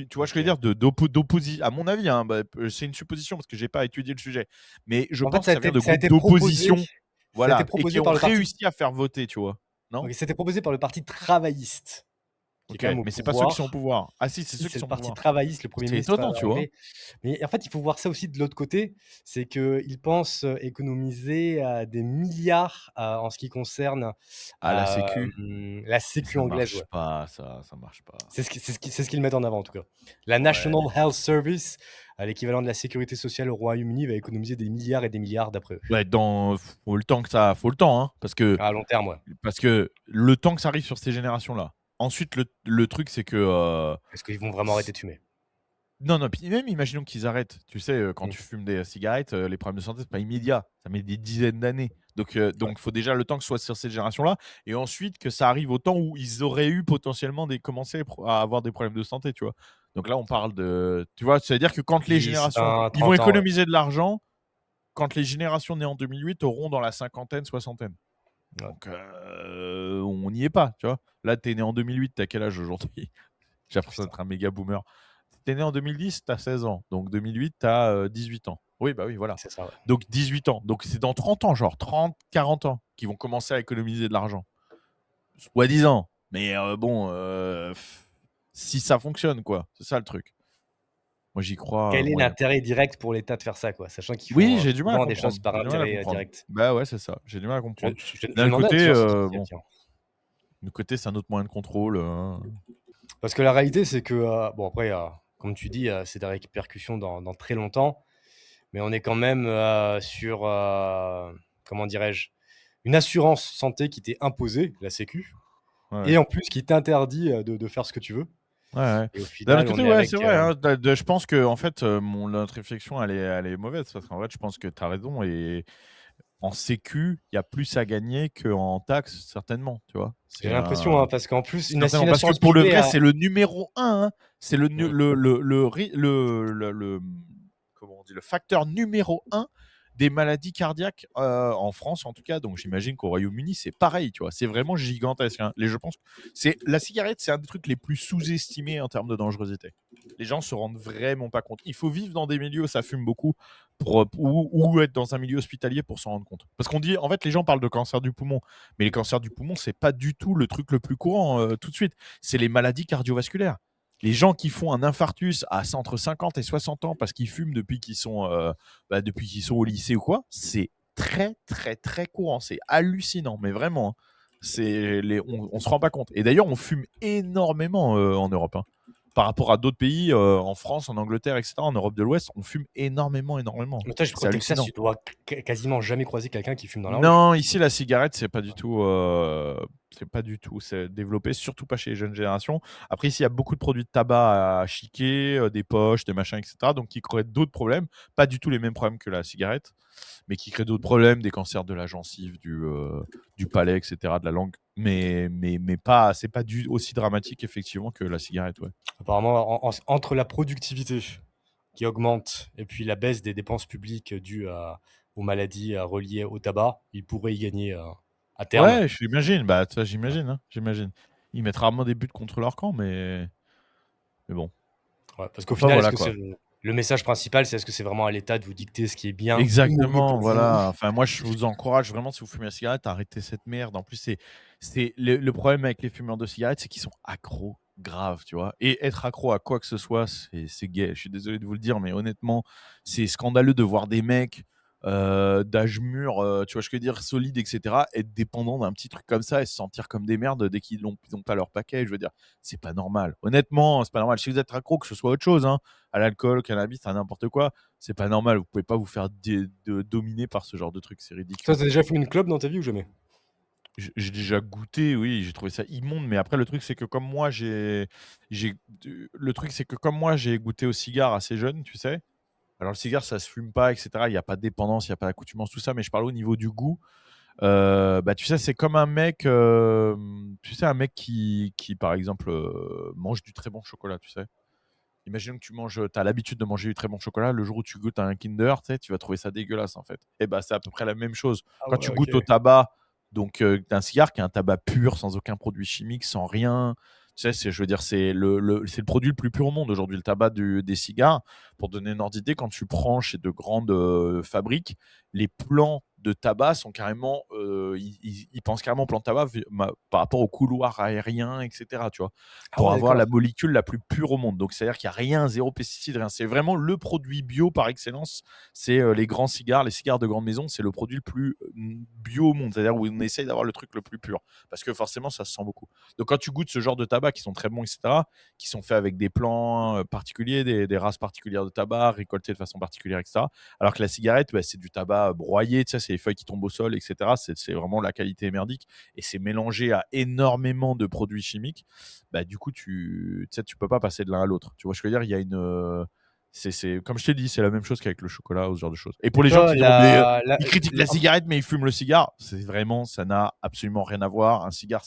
tu vois ce que je veux Ok. dire? d'opposition. À mon avis, hein, c'est une supposition parce que j'ai pas étudié le sujet. Mais je En fait, pense que ça vient de ça a groupes été d'opposition, proposé. Ça a été voilà, et proposé qui ont par le parti. réussi à faire voter, tu vois? Non? Ok, c'était proposé par le parti travailliste, qui est Ok, quand même au mais c'est pas ceux qui sont au pouvoir. pouvoir. Ah si, c'est Si, ceux qui c'est le sont au parti pouvoir. travailliste, le Premier C'est ministre va étonnant, tu vois? arriver. Mais en fait, il faut voir ça aussi de l'autre côté, c'est qu'ils pensent économiser des milliards en ce qui concerne Ah, la sécu, la sécu ça anglaise. marche Ouais. pas, ça marche pas. C'est ce qu'ils mettent en avant en tout cas. La Ouais. National Health Service, l'équivalent de la sécurité sociale au Royaume-Uni, va économiser des milliards et des milliards d'après eux. Ouais, faut le temps, hein, parce que À long terme, ouais. le temps que ça arrive sur ces générations-là. Ensuite, le truc, c'est que Est-ce qu'ils vont vraiment arrêter de fumer? non, puis même imaginons qu'ils arrêtent. Tu sais, quand Mm. tu fumes des cigarettes, les problèmes de santé, c'est pas immédiat. Ça met des dizaines d'années. Donc, Ouais. il faut déjà le temps que ce soit sur cette génération-là, et ensuite que ça arrive au temps où ils auraient eu potentiellement commencé à avoir des problèmes de santé, tu vois. Donc là, on parle de, tu vois, c'est-à-dire que quand les 10, générations, 20, ils vont 30 ans, ouais. économiser de l'argent quand les générations nées en 2008 auront dans la cinquantaine, soixantaine. Ouais. Donc, on n'y est pas, tu vois. Là, t'es né en 2008, t'as quel âge aujourd'hui? J'ai l'impression d'être un méga boomer. T'es né en 2010, t'as 16 ans. Donc 2008, t'as 18 ans. Oui, bah oui, voilà. C'est ça, ouais. Donc 18 ans. Donc c'est dans 30 ans, genre 30, 40 ans, qu'ils vont commencer à économiser de l'argent. Soi-disant. Mais bon, si ça fonctionne, quoi. C'est ça le truc. Moi, j'y crois Quel est moyen. l'intérêt direct pour l'État de faire ça, quoi? Sachant qu'ils Oui, font j'ai du mal à souvent des comprendre. choses par J'ai du mal à intérêt comprendre. direct. Bah ouais, c'est ça. J'ai du mal à comprendre. Je D'un demandais à côté, Arthur si tu sais, bon, tiens. d'un côté, c'est un autre moyen de contrôle. Parce que la réalité, c'est que, bon, après, comme tu dis, c'est des répercussions dans très longtemps, mais on est quand même sur, comment dirais-je, une assurance santé qui t'est imposée, la Sécu, Ouais. et en plus qui t'interdit de faire ce que tu veux. Ouais, ouais. Et au D'un autre final, on côté, est ouais, avec. c'est vrai. Hein, je pense que en fait, notre réflexion, elle est mauvaise parce qu'en fait, je pense que tu as raison et en sécu, il y a plus à gagner qu'en taxes, certainement, tu vois. J'ai C'est l'impression, hein, parce qu'en plus, une certainement parce que assurance pour le privée vrai, a. c'est le numéro un. Hein. C'est comment on dit, le facteur numéro un des maladies cardiaques en France, en tout cas. Donc, j'imagine qu'au Royaume-Uni, c'est pareil, tu vois. C'est vraiment gigantesque. Hein. Je pense que la cigarette, c'est un des trucs les plus sous-estimés en termes de dangerosité. Les gens se rendent vraiment pas compte. Il faut vivre dans des milieux où ça fume beaucoup ou être dans un milieu hospitalier pour s'en rendre compte. Parce qu'on dit, en fait, les gens parlent de cancer du poumon, mais les cancers du poumon, c'est pas du tout le truc le plus courant tout de suite. C'est les maladies cardiovasculaires. Les gens qui font un infarctus entre 50 et 60 ans parce qu'ils fument depuis qu'ils sont au lycée ou quoi, c'est très, très, très courant. C'est hallucinant, mais vraiment. Hein. On se rend pas compte. Et d'ailleurs, on fume énormément en Europe. Hein. Par rapport à d'autres pays, en France, en Angleterre, etc., en Europe de l'Ouest, on fume énormément, énormément. Mais toi, C'est au Texas, hallucinant. tu dois quasiment jamais croiser quelqu'un qui fume dans la rue. Non, ici la cigarette, c'est pas du tout, c'est développé, surtout pas chez les jeunes générations. Après, ici, il y a beaucoup de produits de tabac à chiquer, des poches, des machins, etc. Donc, qui créent d'autres problèmes, pas du tout les mêmes problèmes que la cigarette, mais qui créent d'autres problèmes, des cancers de la gencive, du palais, etc., de la langue. Mais pas, c'est pas aussi dramatique effectivement que la cigarette, ouais. Apparemment, entre la productivité qui augmente et puis la baisse des dépenses publiques dues aux maladies reliées au tabac, ils pourraient y gagner à terme. Ouais, j'imagine. Bah, ça, j'imagine. Hein, j'imagine. Ils mettent rarement des buts contre leur camp, mais bon. Ouais, parce qu'au Enfin, final, est-ce voilà que quoi. c'est le message principal, c'est est-ce que c'est vraiment à l'État de vous dicter ce qui est bien ou mauvais Exactement, pour vous? voilà. Enfin, moi, je vous encourage vraiment, si vous fumez la cigarette, à arrêter cette merde. En plus, le problème avec les fumeurs de cigarettes, c'est qu'ils sont accros, grave, tu vois. Et être accro à quoi que ce soit, c'est gay. Je suis désolé de vous le dire, mais honnêtement, c'est scandaleux de voir des mecs d'âge mûr, tu vois, je veux dire, solides, etc., être dépendants d'un petit truc comme ça et se sentir comme des merdes dès qu'ils n'ont pas leur paquet. Je veux dire, c'est pas normal. Honnêtement, c'est pas normal. Si vous êtes accro, que ce soit autre chose, hein, à l'alcool, au cannabis, à n'importe quoi, c'est pas normal. Vous pouvez pas vous faire dominer par ce genre de truc. C'est Toi, ridicule. t'as déjà fumé une clope dans ta vie ou jamais? J'ai déjà goûté, oui, j'ai trouvé ça immonde. Mais après, le truc, c'est que comme moi, le truc, c'est que comme moi, j'ai goûté au cigare assez jeune, tu sais. Alors, le cigare, ça se fume pas, etc. Il n'y a pas de dépendance, il n'y a pas d'accoutumance, tout ça. Mais je parle au niveau du goût. Bah, tu sais, c'est comme un mec, tu sais, un mec qui par exemple, mange du très bon chocolat, tu sais. Imagine que tu as l'habitude de manger du très bon chocolat. Le jour où tu goûtes à un Kinder, tu sais, tu vas trouver ça dégueulasse, en fait. Et bah, c'est à peu près la même chose. Ah Quand ouais, tu ok. goûtes au tabac, donc d'un cigare qui est un tabac pur, sans aucun produit chimique, sans rien. Tu sais, je veux dire, c'est le produit le plus pur au monde aujourd'hui, le tabac des cigares. Pour donner une ordre d'idée, quand tu prends chez de grandes fabriques, les plants de tabac sont carrément, ils pensent carrément plan de tabac par rapport au couloir aérien, etc. Tu vois, Ah pour ouais, avoir la d'accord. molécule la plus pure au monde. Donc, c'est-à-dire qu'il n'y a rien, zéro pesticide, rien. C'est vraiment le produit bio par excellence. C'est les grands cigares, les cigares de grande maison, c'est le produit le plus bio au monde. C'est-à-dire où on essaye d'avoir le truc le plus pur. Parce que forcément, ça se sent beaucoup. Donc, quand tu goûtes ce genre de tabac qui sont très bons, etc., qui sont faits avec des plants particuliers, des races particulières de tabac, récoltés de façon particulière, etc. Alors que la cigarette, bah, c'est du tabac broyé, tu sais, c'est les feuilles qui tombent au sol, etc. C'est vraiment la qualité merdique. Et c'est mélangé à énormément de produits chimiques. Bah, du coup, tu sais, tu peux pas passer de l'un à l'autre. Tu vois, je veux dire, il y a une. Comme je t'ai dit, c'est la même chose qu'avec le chocolat ou ce genre de choses. Et pour Et les gens toi, qui diront, mais ils critiquent la cigarette, mais ils fument le cigare, c'est vraiment, ça n'a absolument rien à voir. Un cigare,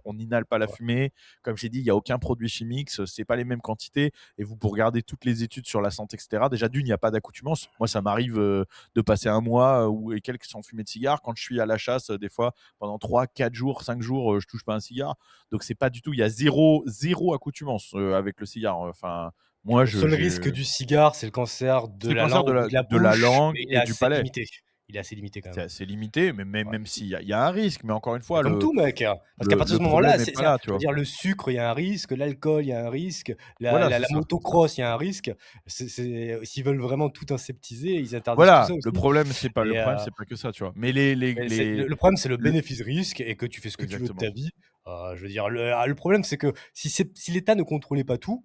on n'inhale pas la fumée. Comme j'ai dit, il n'y a aucun produit chimique, c'est pas les mêmes quantités. Et vous, pour regarder toutes les études sur la santé, etc., déjà d'une, il n'y a pas d'accoutumance. Moi, ça m'arrive de passer un mois et quelques sans fumer de cigare. Quand je suis à la chasse, des fois, pendant 3, 4 jours, 5 jours, je touche pas un cigare. Donc, c'est pas du tout, il y a zéro accoutumance avec le cigare. Enfin, moi, le seul risque du cigare, c'est le cancer de c'est le la cancer langue ou de la de la bouche, langue mais il est et du assez palais. limité. Il est assez limité quand C'est même. assez limité, mais même, Ouais. même s'il y a un risque. Mais encore une Mais fois, comme tout, mec, parce qu'à partir le de ce moment-là, problème n'est pas là, tu je veux vois. dire, le sucre, il y a un risque, l'alcool, il y a un risque, Voilà, la c'est ça. motocross, il y a un risque. S'ils veulent vraiment tout aseptiser, ils interdisent tout Voilà, ça le aussi. problème, c'est pas Et que ça, tu vois. Mais le problème, c'est le le- bénéfice-risque et que tu fais ce que tu veux de exactement. ta vie. Je veux dire, le problème, c'est que si l'État ne contrôlait pas tout,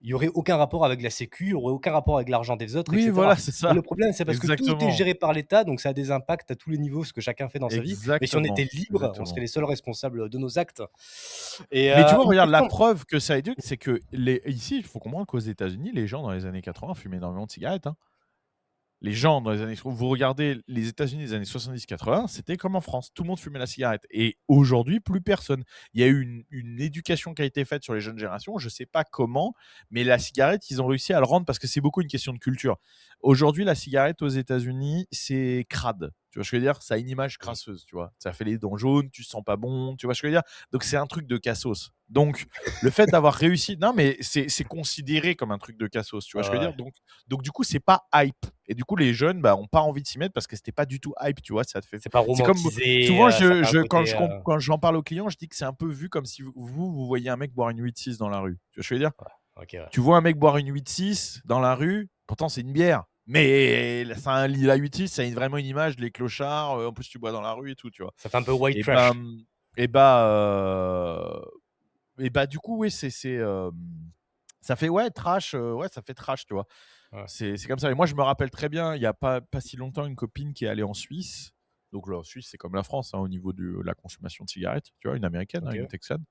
il y aurait aucun rapport avec la sécu, il y aurait aucun rapport avec l'argent des autres, Oui, etc. voilà, c'est Mais ça. le problème, c'est parce que tout est Exactement. géré par l'État, donc ça a des impacts à tous les niveaux, ce que chacun fait dans sa vie. Mais si on était Exactement. libre, on serait les seuls responsables de nos actes. Et Mais tu vois, une regarde, la question. preuve que ça éduque, c'est que ici, il faut comprendre qu'aux États-Unis, les gens dans les années 80 fumaient énormément de cigarettes, hein. Les gens dans les années. Vous regardez les États-Unis des années 70-80, c'était comme en France. Tout le monde fumait la cigarette. Et aujourd'hui, plus personne. Il y a eu une éducation qui a été faite sur les jeunes générations. Je ne sais pas comment, mais la cigarette, ils ont réussi à le rendre parce que c'est beaucoup une question de culture. Aujourd'hui, la cigarette aux États-Unis, c'est crade. Tu vois ce que je veux dire? Ça a une image crasseuse, tu vois. Ça fait les dents jaunes, tu sens pas bon, tu vois ce que je veux dire? Donc c'est un truc de cassos. Donc le fait d'avoir réussi, non mais c'est considéré comme un truc de cassos, tu vois ce que je veux dire? Donc du coup c'est pas hype. Et du coup les jeunes bah, ont pas envie de s'y mettre parce que c'était pas du tout hype, tu vois. Ça te fait. C'est pas C'est comme romantisé, souvent ça fait un côté. quand j'en parle aux clients, je dis que c'est un peu vu comme si vous voyez un mec boire une 8-6 dans la rue. Tu vois ce que je veux dire? Ok, ouais. Tu vois un mec boire une 8-6 dans la rue, pourtant c'est une bière. Mais la 8-6, ça a vraiment une image, les clochards, en plus tu bois dans la rue et tout, tu vois. Ça fait un peu white Et trash. bah, du coup, oui, ça fait trash, ça fait trash, tu vois. Ouais. C'est comme ça. Et moi, je me rappelle très bien, il n'y a pas si longtemps, une copine qui est allée en Suisse. Donc là, en Suisse, c'est comme la France hein, au niveau de la consommation de cigarettes, tu vois, une américaine, hein, Ok. une texane.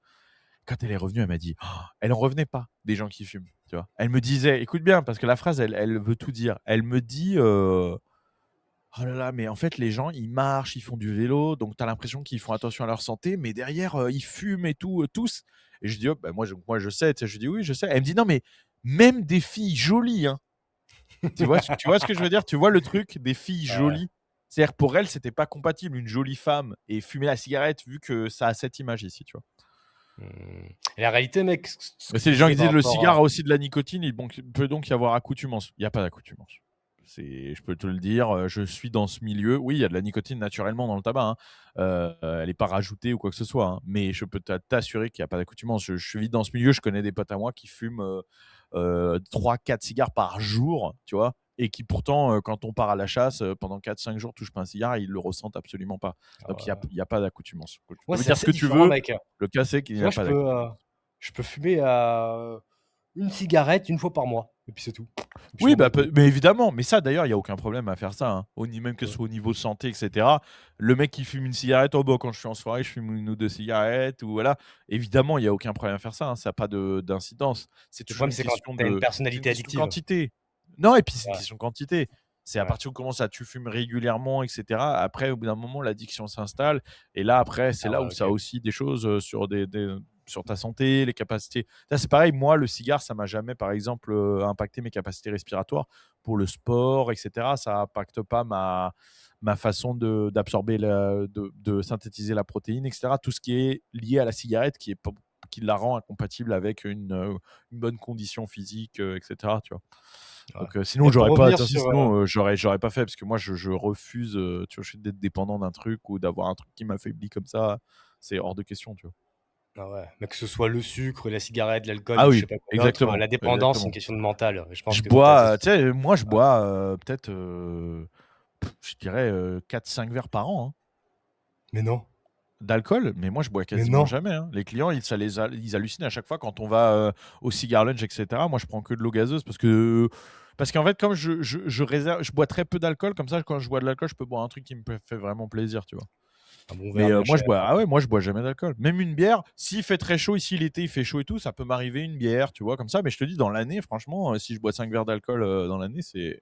Quand elle est revenue, elle m'a dit, elle en revenait pas des gens qui fument, tu vois. Elle me disait, écoute bien, parce que la phrase, elle veut tout dire. Elle me dit, oh là là, mais en fait, les gens, ils marchent, ils font du vélo, donc tu as l'impression qu'ils font attention à leur santé, mais derrière, ils fument et tout, tous. Et je dis, oh, bah, moi, je sais, tu sais, je dis, oui, je sais. Elle me dit, non, mais même des filles jolies, hein. Tu vois ce que je veux dire? Tu vois le truc des filles Ouais. jolies? C'est-à-dire, pour elles, c'était pas compatible, une jolie femme et fumer la cigarette, vu que ça a cette image ici, tu vois. Et la réalité, mec, Mais c'est les gens qui disent, le par cigare a aussi de la nicotine, il peut donc y avoir accoutumance. Il n'y a pas d'accoutumance. Je peux te le dire, je suis dans ce milieu. Oui, il y a de la nicotine naturellement dans le tabac, hein. Elle n'est pas rajoutée ou quoi que ce soit, hein. Mais je peux t'assurer qu'il n'y a pas d'accoutumance. Je vis dans ce milieu, je connais des potes à moi qui fument 3-4 cigares par jour, tu vois, et qui pourtant, quand on part à la chasse, pendant 4-5 jours, touchent pas un cigare, ils le ressentent absolument pas. Donc il n'y a pas d'accoutumance. Tu Moi, peux c'est dire ce assez que tu différent, veux, mec. le cas c'est qu'il n'y Moi, a pas d'accoutumance. je peux fumer une cigarette une fois par mois, et puis c'est tout. Et puis je Oui, m'en bats bah, les couilles. mais évidemment, mais ça d'ailleurs, il n'y a aucun problème à faire ça, hein. Même que ce Ouais. soit au niveau santé, etc. Le mec qui fume une cigarette, oh bah, quand je suis en soirée, je fume une ou deux cigarettes, ou voilà. Évidemment, il n'y a aucun problème à faire ça, hein. Ça n'a pas d'incidence. C'est Le toujours problème, c'est quand t'as une c'est une personnalité question de addictive. quantité. Non, et puis c'est une Ouais. question de quantité. C'est à Ouais. partir où tu fumes régulièrement, etc. Après, au bout d'un moment, l'addiction s'installe. Et là, après, c'est Ah là ouais, où ça a ok. aussi des choses sur ta santé, les capacités. Ça, c'est pareil, moi, le cigare, ça m'a jamais, par exemple, impacté mes capacités respiratoires pour le sport, etc. Ça n'impacte pas ma façon d'absorber, de synthétiser la protéine, etc. Tout ce qui est lié à la cigarette qui la rend incompatible avec une bonne condition physique, etc. Tu vois. Ouais. Donc, sinon, Et pour j'aurais pas, revenir tiens, sur. sinon, j'aurais pas fait parce que moi, je refuse, tu vois, d'être dépendant d'un truc ou d'avoir un truc qui m'affaiblit comme ça. C'est hors de question, tu vois. Ah ouais. Mais que ce soit le sucre, la cigarette, l'alcool Ah ou je oui, sais pas quoi d'autre, exactement, la dépendance, c'est une exactement. question de mental. Et je pense Je que toi, t'es assez. bois, tu sais, moi, je bois peut-être, je dirais, 4-5 verres par an, hein, Mais non. d'alcool, mais moi, je bois Mais quasiment non. jamais, hein. Les clients, ils hallucinent à chaque fois quand on va au cigar lunch, etc. Moi, je prends que de l'eau gazeuse parce qu'en fait, comme je bois très peu d'alcool, comme ça, quand je bois de l'alcool, je peux boire un truc qui me fait vraiment plaisir, tu vois. Un bon Mais verre bien cher. moi, je bois jamais d'alcool. Même une bière, s'il fait très chaud, ici l'été, il fait chaud et tout, ça peut m'arriver une bière, tu vois, comme ça. Mais je te dis, dans l'année, franchement, si je bois 5 verres d'alcool dans l'année, c'est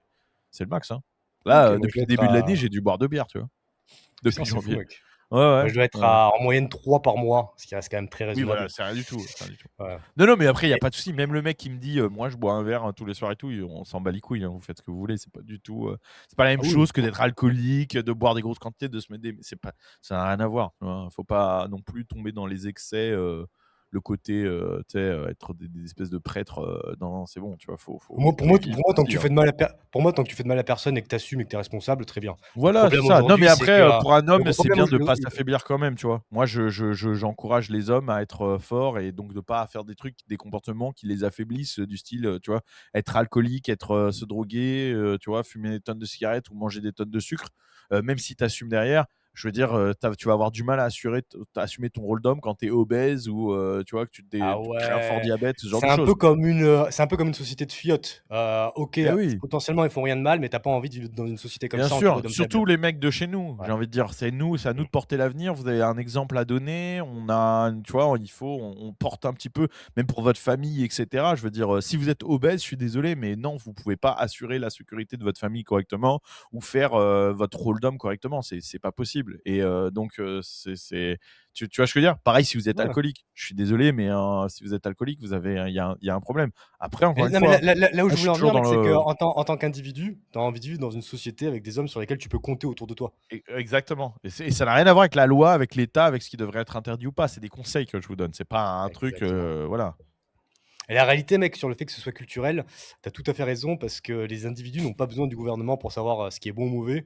le max, hein. Ok, Là, moi je depuis dois le être début de l'année, à. j'ai dû boire 2 bières, tu vois, Putain, depuis c'est fou, janvier. mec. Ouais, ouais, Moi je dois être ouais. à en moyenne 3 par mois, ce qui reste quand même très Oui, voilà, raisonnable. c'est rien du tout. C'est rien du tout. Ouais. Non, non, mais après, il n'y a Et- pas de souci. Même le mec qui me dit, moi, je bois un verre tous les soirs et tout, on s'en bat les couilles, hein, vous faites ce que vous voulez. C'est pas du tout. C'est pas la Ah même oui. chose que d'être alcoolique, de boire des grosses quantités, de se mettre des. Ça n'a rien à voir. Tu vois. Faut pas non plus tomber dans les excès, le côté, tu sais, être des espèces de prêtres. Non, c'est bon, tu vois, faut Pour moi, tant que tu privilégier, hein. fais de mal à pour moi, tant que tu fais de mal à personne et que tu assumes et que tu es responsable, très bien. Le Voilà, c'est problème ça. Non, mais aujourd'hui, c'est après, que pour un le homme, gros c'est problème bien de aujourd'hui. pas s'affaiblir quand même, tu vois. Moi, j'encourage les hommes à être forts et donc de pas faire des trucs, des comportements qui les affaiblissent, du style, tu vois, être alcoolique, se droguer, tu vois, fumer des tonnes de cigarettes ou manger des tonnes de sucre, même si tu assumes derrière. je veux dire, tu vas avoir du mal à assumer ton rôle d'homme quand tu es obèse ou tu vois, que Ah tu crées un fort ouais, diabète, ce genre c'est de un peu choses. comme c'est un peu comme une société de fiottes. OK, Eh oui. potentiellement, ils font rien de mal, mais tu as pas envie de vivre dans une société comme Bien ça entouré sûr, d'hommes surtout faibles. les mecs de chez nous, Ouais. j'ai envie de dire, c'est à nous Mmh. de porter l'avenir. Vous avez un exemple à donner, tu vois, on porte un petit peu, même pour votre famille, etc. Je veux dire, si vous êtes obèse, je suis désolé, mais non, vous pouvez pas assurer la sécurité de votre famille correctement ou faire votre rôle d'homme correctement. C'est pas possible. Et donc, tu vois ce que je veux dire? Pareil, si vous êtes Ouais. alcoolique, je suis désolé, mais si vous êtes alcoolique, il y a un problème. Après, encore Mais une non, mais fois, là où moi, je je voulais suis en toujours venir, dans mec, c'est le. qu'en tant qu'individu, tu as envie de vivre dans une société avec des hommes sur lesquels tu peux compter autour de toi. Exactement. Et ça n'a rien à voir avec la loi, avec l'État, avec ce qui devrait être interdit ou pas. C'est des conseils que je vous donne. C'est pas un truc. Exactement. Voilà. Et la réalité, mec, sur le fait que ce soit culturel, tu as tout à fait raison parce que les individus n'ont pas besoin du gouvernement pour savoir ce qui est bon ou mauvais.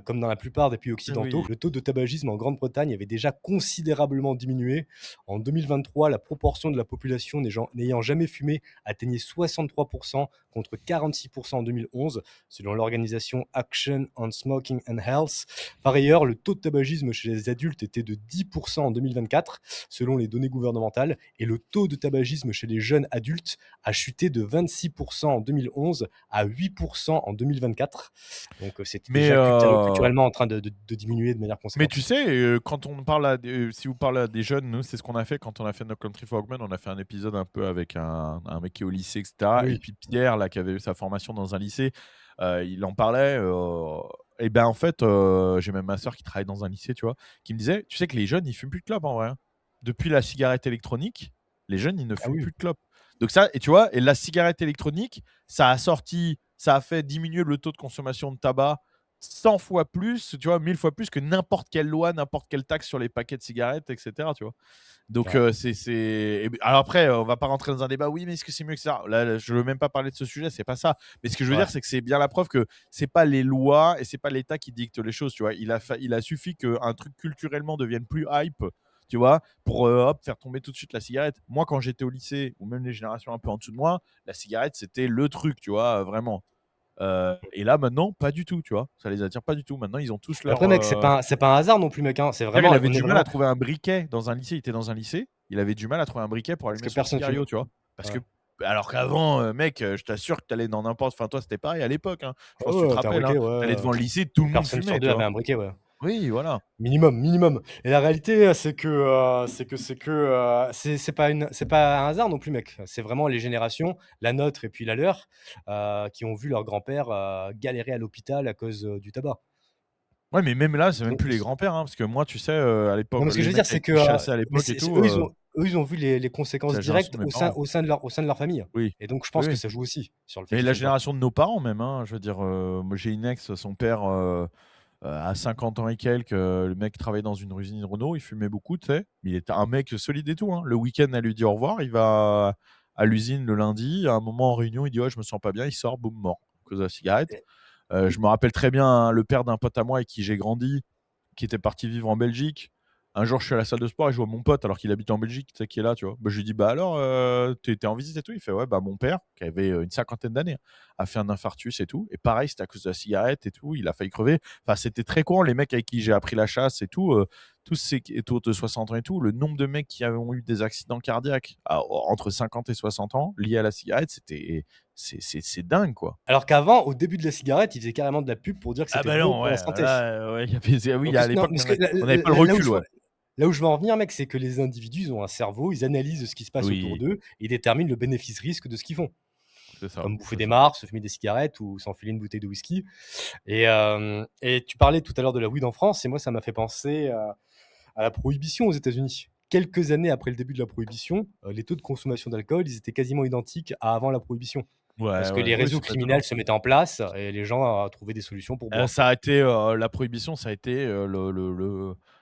Comme dans la plupart des pays occidentaux, Oui. le taux de tabagisme en Grande-Bretagne avait déjà considérablement diminué. En 2023, la proportion de la population n'ayant jamais fumé atteignait 63% contre 46% en 2011, selon l'organisation Action on Smoking and Health. Par ailleurs, le taux de tabagisme chez les adultes était de 10% en 2024, selon les données gouvernementales, et le taux de tabagisme chez les jeunes adultes a chuté de 26% en 2011 à 8% en 2024. Donc c'était Mais, déjà culturellement en train de diminuer de manière mais tu conséquente. sais, quand on parle si vous parlez à des jeunes, nous, c'est ce qu'on a fait quand on a fait No Country for Old Men. On a fait un épisode un peu avec un mec qui est au lycée, etc. Et Oui. puis Pierre, là, qui avait eu sa formation dans un lycée, il en parlait. Et ben en fait, j'ai même ma soeur qui travaille dans un lycée, tu vois, qui me disait, tu sais que les jeunes, ils fument plus de clope en vrai, hein. Depuis la cigarette électronique, les jeunes, ils ne Ah fument oui. plus de clope. Donc ça, et tu vois, et la cigarette électronique, ça a fait diminuer le taux de consommation de tabac 100 fois plus, tu vois, 1000 fois plus que n'importe quelle loi, n'importe quelle taxe sur les paquets de cigarettes, etc. Tu vois. Donc, Ouais. alors après, on va pas rentrer dans un débat. Oui, mais est-ce que c'est mieux que ça? Là, je veux même pas parler de ce sujet. C'est pas ça. Mais ce que je veux Ouais. dire, c'est que c'est bien la preuve que c'est pas les lois et c'est pas l'État qui dicte les choses. Tu vois, il a suffi qu'un truc culturellement devienne plus hype. Tu vois, pour hop, faire tomber tout de suite la cigarette. Moi, quand j'étais au lycée, ou même les générations un peu en dessous de moi, la cigarette, c'était le truc, tu vois, vraiment. Et là, maintenant, pas du tout, tu vois. Ça les attire pas du tout. Maintenant, ils ont tous leur. Après, mec, c'est pas un hasard non plus, mec, hein. C'est D'ailleurs, il vraiment, avait on est du mal à vraiment trouver un briquet dans un lycée. Il était dans un lycée. Il avait du mal à trouver un briquet pour parce allumer que son personne fume. cigario, tu vois. Parce que, Ouais. alors qu'avant, mec, je t'assure que t'allais dans n'importe. Enfin, toi, c'était pareil à l'époque, hein. Je Ouais, pense que tu te ouais, tu un rappelles, hein. briquet, T'allais ouais, devant le lycée, tout le une monde personne sur fumait, 2 tu avait vois. un briquet, ouais. Oui, voilà. Minimum, minimum. Et la réalité, c'est pas un hasard non plus, mec. C'est vraiment les générations, la nôtre et puis la leur, qui ont vu leur grand-père, galérer à l'hôpital à cause, du tabac. Ouais, mais même là, c'est même Donc plus les grands-pères, hein, parce que moi, tu sais, à non, l'époque, mais ce que je les veux dire, mecs c'est avec que, qui je chassais à mais l'époque et c'est tout, eux, ils ont vu les c'est conséquences la génération directes de mes parents. au sein de leur famille. Oui, Et donc je oui, pense que oui. ça joue aussi sur le fait Mais qu'ils la fument pas. génération de nos parents même, hein, je veux dire, moi j'ai une ex, son père à 50 ans et quelques, le mec travaillait dans une usine Renault, il fumait beaucoup, tu sais. Mais il était un mec solide et tout, hein. Le week-end, elle lui dit au revoir, il va à l'usine le lundi, à un moment en réunion, il dit ouais, je me sens pas bien, il sort, boum, mort, à cause de la cigarette. Et Je me rappelle très bien, hein, le père d'un pote à moi avec qui j'ai grandi, qui était parti vivre en Belgique. Un jour, je suis à la salle de sport et je vois mon pote, alors qu'il habite en Belgique, tu sais, qui est là, tu vois. Bah, je lui dis, bah alors, t'es en visite et tout? Il fait, ouais, bah mon père, qui avait une cinquantaine d'années, a fait un infarctus et tout. Et pareil, c'était à cause de la cigarette et tout. Il a failli crever. Enfin, c'était très courant. Les mecs avec qui j'ai appris la chasse et tout, tous ces autour de 60 ans et tout, le nombre de mecs qui ont eu des accidents cardiaques entre 50 et 60 ans liés à la cigarette, c'est dingue, quoi. alors qu'avant, au début de la cigarette, ils faisaient carrément de la pub pour dire que Ah c'était bah bon non, pour la ouais, santé. là, ouais, oui, Donc à non, l'époque, mais ce que on n'avait pas le là où recul, je veux ouais. là où je veux en venir, mec, c'est que les individus, ils ont un cerveau, ils analysent ce qui se passe autour Oui, d'eux et déterminent le bénéfice-risque de ce qu'ils font. c'est ça, Comme bouffer c'est des ça. mars, se fumer des cigarettes ou s'enfiler une bouteille de whisky. Et tu parlais tout à l'heure de la weed en France, et moi, ça m'a fait penser à la prohibition aux États-Unis. Quelques années après le début de la prohibition, les taux de consommation d'alcool, ils étaient quasiment identiques à avant la prohibition. Ouais, Parce que ouais, les oui, réseaux c'est pas étonnant. criminels se mettaient en place et les gens trouvaient des solutions pour boire, Ça quoi. a été, la prohibition, ça a été,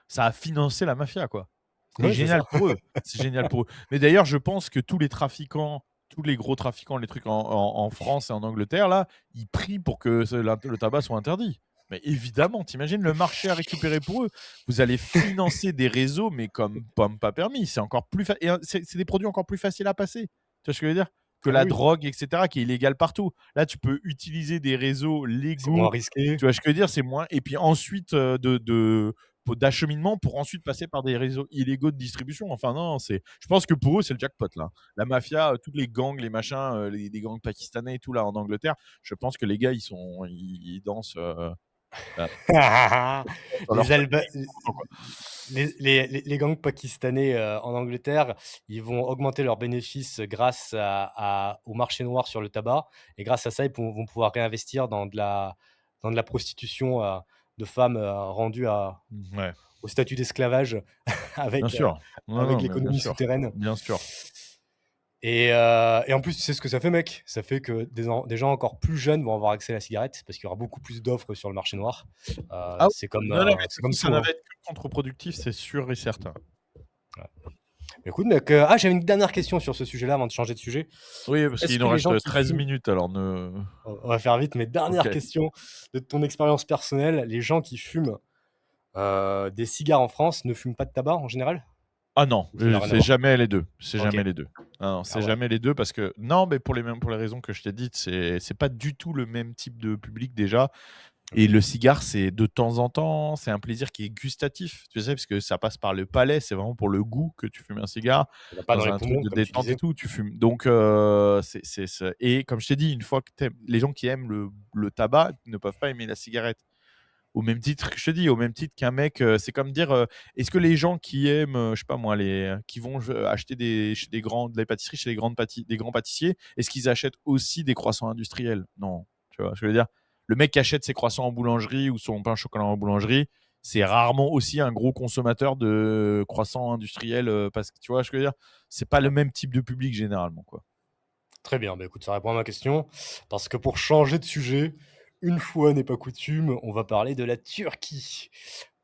ça a financé la mafia, quoi. C'est Ouais, c'est ça. génial pour eux, c'est génial pour eux. Mais d'ailleurs, je pense que tous les trafiquants, tous les gros trafiquants, les trucs en France et en Angleterre, là, ils prient pour que le tabac soit interdit. Mais évidemment, tu imagines le marché à récupérer pour eux? Vous allez financer des réseaux, mais comme pomme pas permis. C'est encore plus fa et c'est des produits encore plus faciles à passer. Tu vois ce que je veux dire? Que Ah la oui, drogue et cetera, qui est illégale partout. Là, tu peux utiliser des réseaux c'est moins légaux, risqué. tu vois ce que je veux dire? C'est moins et puis ensuite, de d'acheminement pour ensuite passer par des réseaux illégaux de distribution. Enfin, non, je pense que pour eux, c'est le jackpot, là. La mafia, tous les gangs, les machins, les gangs pakistanais et tout, là, en Angleterre, je pense que les gars, ils dansent dans leur Les, Alba- quoi. les gangs pakistanais en Angleterre, ils vont augmenter leurs bénéfices grâce au marché noir sur le tabac. Et grâce à ça, vont pouvoir réinvestir dans de la prostitution de femmes rendues Ouais, au statut d'esclavage bien avec, sûr. Non, avec non, mais bien l'économie sûr. souterraine. Bien sûr. Et en plus, tu sais ce que ça fait, mec? Ça fait que des gens encore plus jeunes vont avoir accès à la cigarette parce qu'il y aura beaucoup plus d'offres sur le marché noir. Ah C'est comme, non, non, mais c'est comme ça tout, va hein. être que contre-productif, c'est sûr et certain. Écoute, mec, j'avais une dernière question sur ce sujet-là avant de changer de sujet. Oui, parce Est-ce qu'il que nous les gens reste qui 13 fument, minutes, alors ne. on va faire vite, mais dernière Ok. question de ton expérience personnelle, les gens qui fument des cigares en France ne fument pas de tabac en général? Ah non, Ou ça n'a rien à c'est voir? jamais les deux. C'est Ok. jamais les deux. Ah non, c'est Ah ouais. jamais les deux parce que non, mais pour les raisons que je t'ai dites, c'est pas du tout le même type de public déjà. Et Ok. le cigare, c'est de temps en temps, c'est un plaisir qui est gustatif, tu sais, parce que ça passe par le palais, c'est vraiment pour le goût que tu fumes un cigare, Ça va pas dans dans les un truc poumons, de comme tu détente et disais. tout, tu fumes. Donc, et comme je t'ai dit, une fois que les gens qui aiment le tabac ne peuvent pas aimer la cigarette. Au même titre que je te dis, au même titre qu'un mec, c'est comme dire, est-ce que les gens qui aiment, je sais pas moi, qui vont acheter chez des pâtisseries, chez des grands pâtissiers, est-ce qu'ils achètent aussi des croissants industriels? Non, tu vois, je veux dire, le mec qui achète ses croissants en boulangerie ou son pain au chocolat en boulangerie, c'est rarement aussi un gros consommateur de croissants industriels, parce que tu vois, je veux dire, c'est pas le Ouais. même type de public généralement, quoi. Très bien, bah écoute, ça répond à ma question. Parce que pour changer de sujet, une fois n'est pas coutume, on va parler de la Turquie.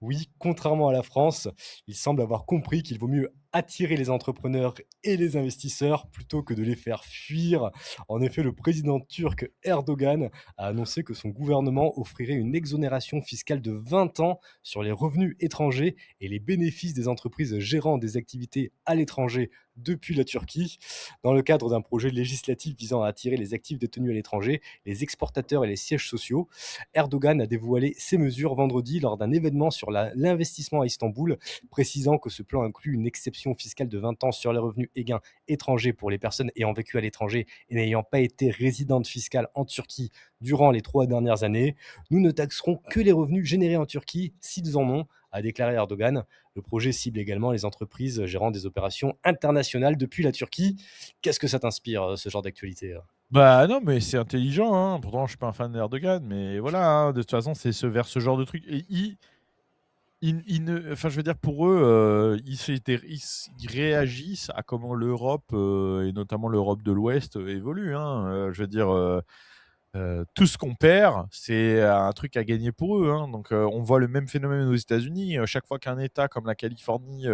Oui, contrairement à la France, il semble avoir compris qu'il vaut mieux attirer les entrepreneurs et les investisseurs plutôt que de les faire fuir. En effet, le président turc Erdogan a annoncé que son gouvernement offrirait une exonération fiscale de 20 ans sur les revenus étrangers et les bénéfices des entreprises gérant des activités à l'étranger depuis la Turquie. Dans le cadre d'un projet législatif visant à attirer les actifs détenus à l'étranger, les exportateurs et les sièges sociaux, Erdogan a dévoilé ces mesures vendredi lors d'un événement sur l'investissement à Istanbul, précisant que ce plan inclut une exception fiscale de 20 ans sur les revenus et gains étrangers pour les personnes ayant vécu à l'étranger et n'ayant pas été résidentes fiscales en Turquie durant les 3 dernières années. Nous ne taxerons que les revenus générés en Turquie s'ils en ont, a déclaré Erdogan. Le projet cible également les entreprises gérant des opérations internationales depuis la Turquie. Qu'est-ce que ça t'inspire, ce genre d'actualité? Bah non, mais c'est intelligent, hein. Pourtant, je suis pas un fan d'Erdogan, mais voilà, hein, de toute façon, c'est vers ce genre de truc. Et enfin, je veux dire, pour eux, ils réagissent à comment l'Europe, et notamment l'Europe de l'Ouest, évolue, hein. Je veux dire, tout ce qu'on perd, c'est un truc à gagner pour eux, hein. Donc, on voit le même phénomène aux États-Unis. Chaque fois qu'un État comme la Californie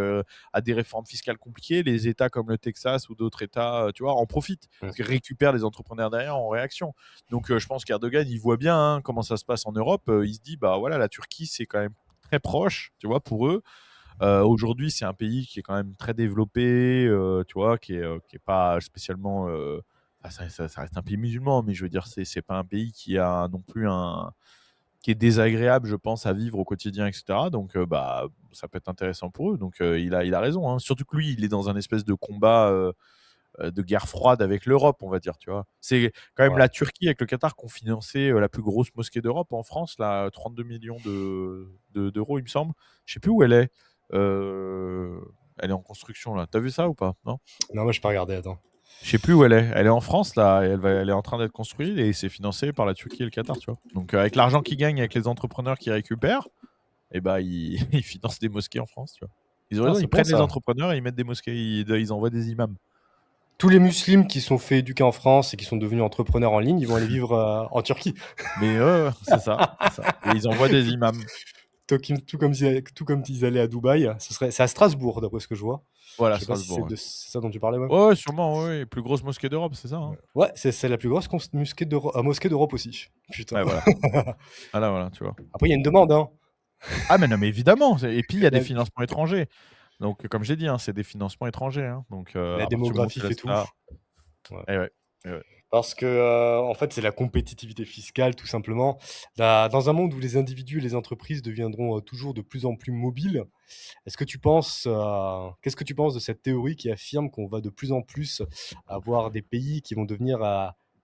a des réformes fiscales compliquées, les États comme le Texas ou d'autres États, tu vois, en profitent. Mm. Parce qu'ils récupèrent les entrepreneurs derrière en réaction. Donc, je pense qu'Erdogan, il voit bien, hein, comment ça se passe en Europe. Il se dit, bah voilà, la Turquie, c'est quand même très proche, tu vois, pour eux. Aujourd'hui, c'est un pays qui est quand même très développé, tu vois, qui est pas spécialement. Ça reste un pays musulman, mais je veux dire, c'est pas un pays qui a non plus qui est désagréable, je pense, à vivre au quotidien, etc. Donc, bah, ça peut être intéressant pour eux. Donc, il a raison, hein. Surtout que lui, il est dans un espèce de combat de guerre froide avec l'Europe, on va dire, tu vois. C'est quand même Ouais. la Turquie avec le Qatar qui ont financé la plus grosse mosquée d'Europe en France, là, 32 millions d'euros, il me semble. Je sais plus où elle est. Elle est en construction, là. T'as vu ça ou pas? Non? Non, moi, je pas regardé, attends. Je sais plus où elle est. Elle est en France, là. Et elle est en train d'être construite et c'est financé par la Turquie et le Qatar, tu vois. Donc, avec l'argent qu'ils gagnent, avec les entrepreneurs qui récupèrent, et bah, ils financent des mosquées en France, tu vois. Ils ont Ah, raison, c'est ils bon, prennent les ça. entrepreneurs et ils mettent des mosquées, ils envoient des imams. Tous les musulmans qui sont fait éduquer en France et qui sont devenus entrepreneurs en ligne, ils vont aller vivre en Turquie. Mais c'est ça, c'est ça. Et ils envoient des imams. Tout comme ils allaient à Dubaï. C'est à Strasbourg, d'après ce que je vois. Voilà, Je sais pas si Strasbourg. c'est ça dont tu parlais, ouais. Ouais, sûrement, ouais. Plus grosse mosquée d'Europe, c'est ça, hein. Ouais, c'est la plus grosse mosquée d'Europe aussi. Putain. Ouais, voilà. Voilà, tu vois. Après, il y a une demande, hein. Ah, mais non, mais évidemment. Et puis, il y a des La, financements étrangers. Donc, comme j'ai dit, hein, c'est des financements étrangers, hein. Donc, la à partir du moment où démographie tu fait laisses tout. ça. Ouais. Eh ouais, eh ouais. Parce que, en fait, c'est la compétitivité fiscale, tout simplement. Dans un monde où les individus et les entreprises deviendront toujours de plus en plus mobiles, qu'est-ce que tu penses de cette théorie qui affirme qu'on va de plus en plus avoir des pays qui vont devenir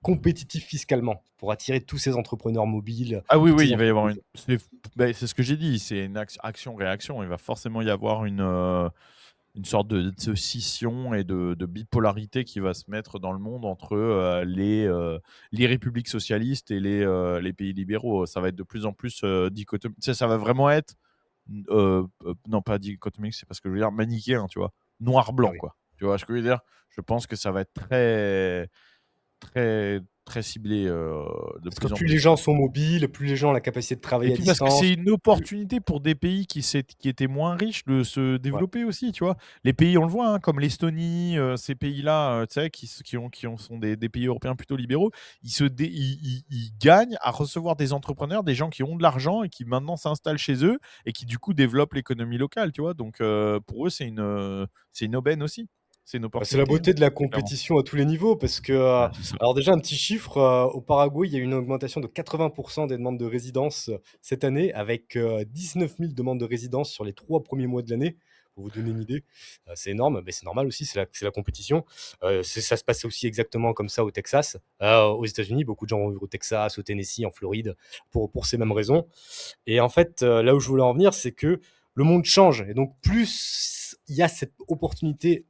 compétitifs fiscalement pour attirer tous ces entrepreneurs mobiles, Ah oui, toutes oui, ces il va y avoir entreprises? c'est ce que j'ai dit, c'est une action-réaction. Il va forcément y avoir une sorte de scission et de bipolarité qui va se mettre dans le monde entre les républiques socialistes et les pays libéraux. Ça va être de plus en plus dichotomique. Tu sais, ça va vraiment être, non pas dichotomique, c'est pas ce que je veux dire, manichéen, tu vois, Ah noir-blanc, oui. quoi. Tu vois ce que je veux dire? Je pense que ça va être très, très, très ciblé de Parce que plus en plus plus. les gens sont mobiles, plus les gens ont la capacité de Et travailler à puis parce que distance, c'est une plus opportunité pour des pays qui étaient moins riches de se ouais. développer aussi, tu vois? Les pays, on le voit, hein, comme l'Estonie, ces pays-là, tu sais, sont des pays européens plutôt libéraux, ils gagnent à recevoir des entrepreneurs, des gens qui ont de l'argent et qui maintenant s'installent chez eux et qui du coup développent l'économie locale, tu vois? Donc pour eux, c'est une aubaine aussi. C'est une Bah, c'est la opportunité, hein, beauté de la très clairement. compétition à tous les niveaux parce que, C'est ça. alors déjà un petit chiffre, au Paraguay, il y a eu une augmentation de 80 des demandes de résidence, cette année avec, 19 000 demandes de résidence sur les 3 premiers mois de l'année. Pour vous donner une idée, c'est énorme, mais c'est normal aussi, c'est la compétition. Ça se passait aussi exactement comme ça au Texas, aux États-Unis. Beaucoup de gens vont vivre au Texas, au Tennessee, en Floride pour ces mêmes raisons et en fait, là où je voulais en venir, c'est que le monde change et donc plus il y a cette opportunité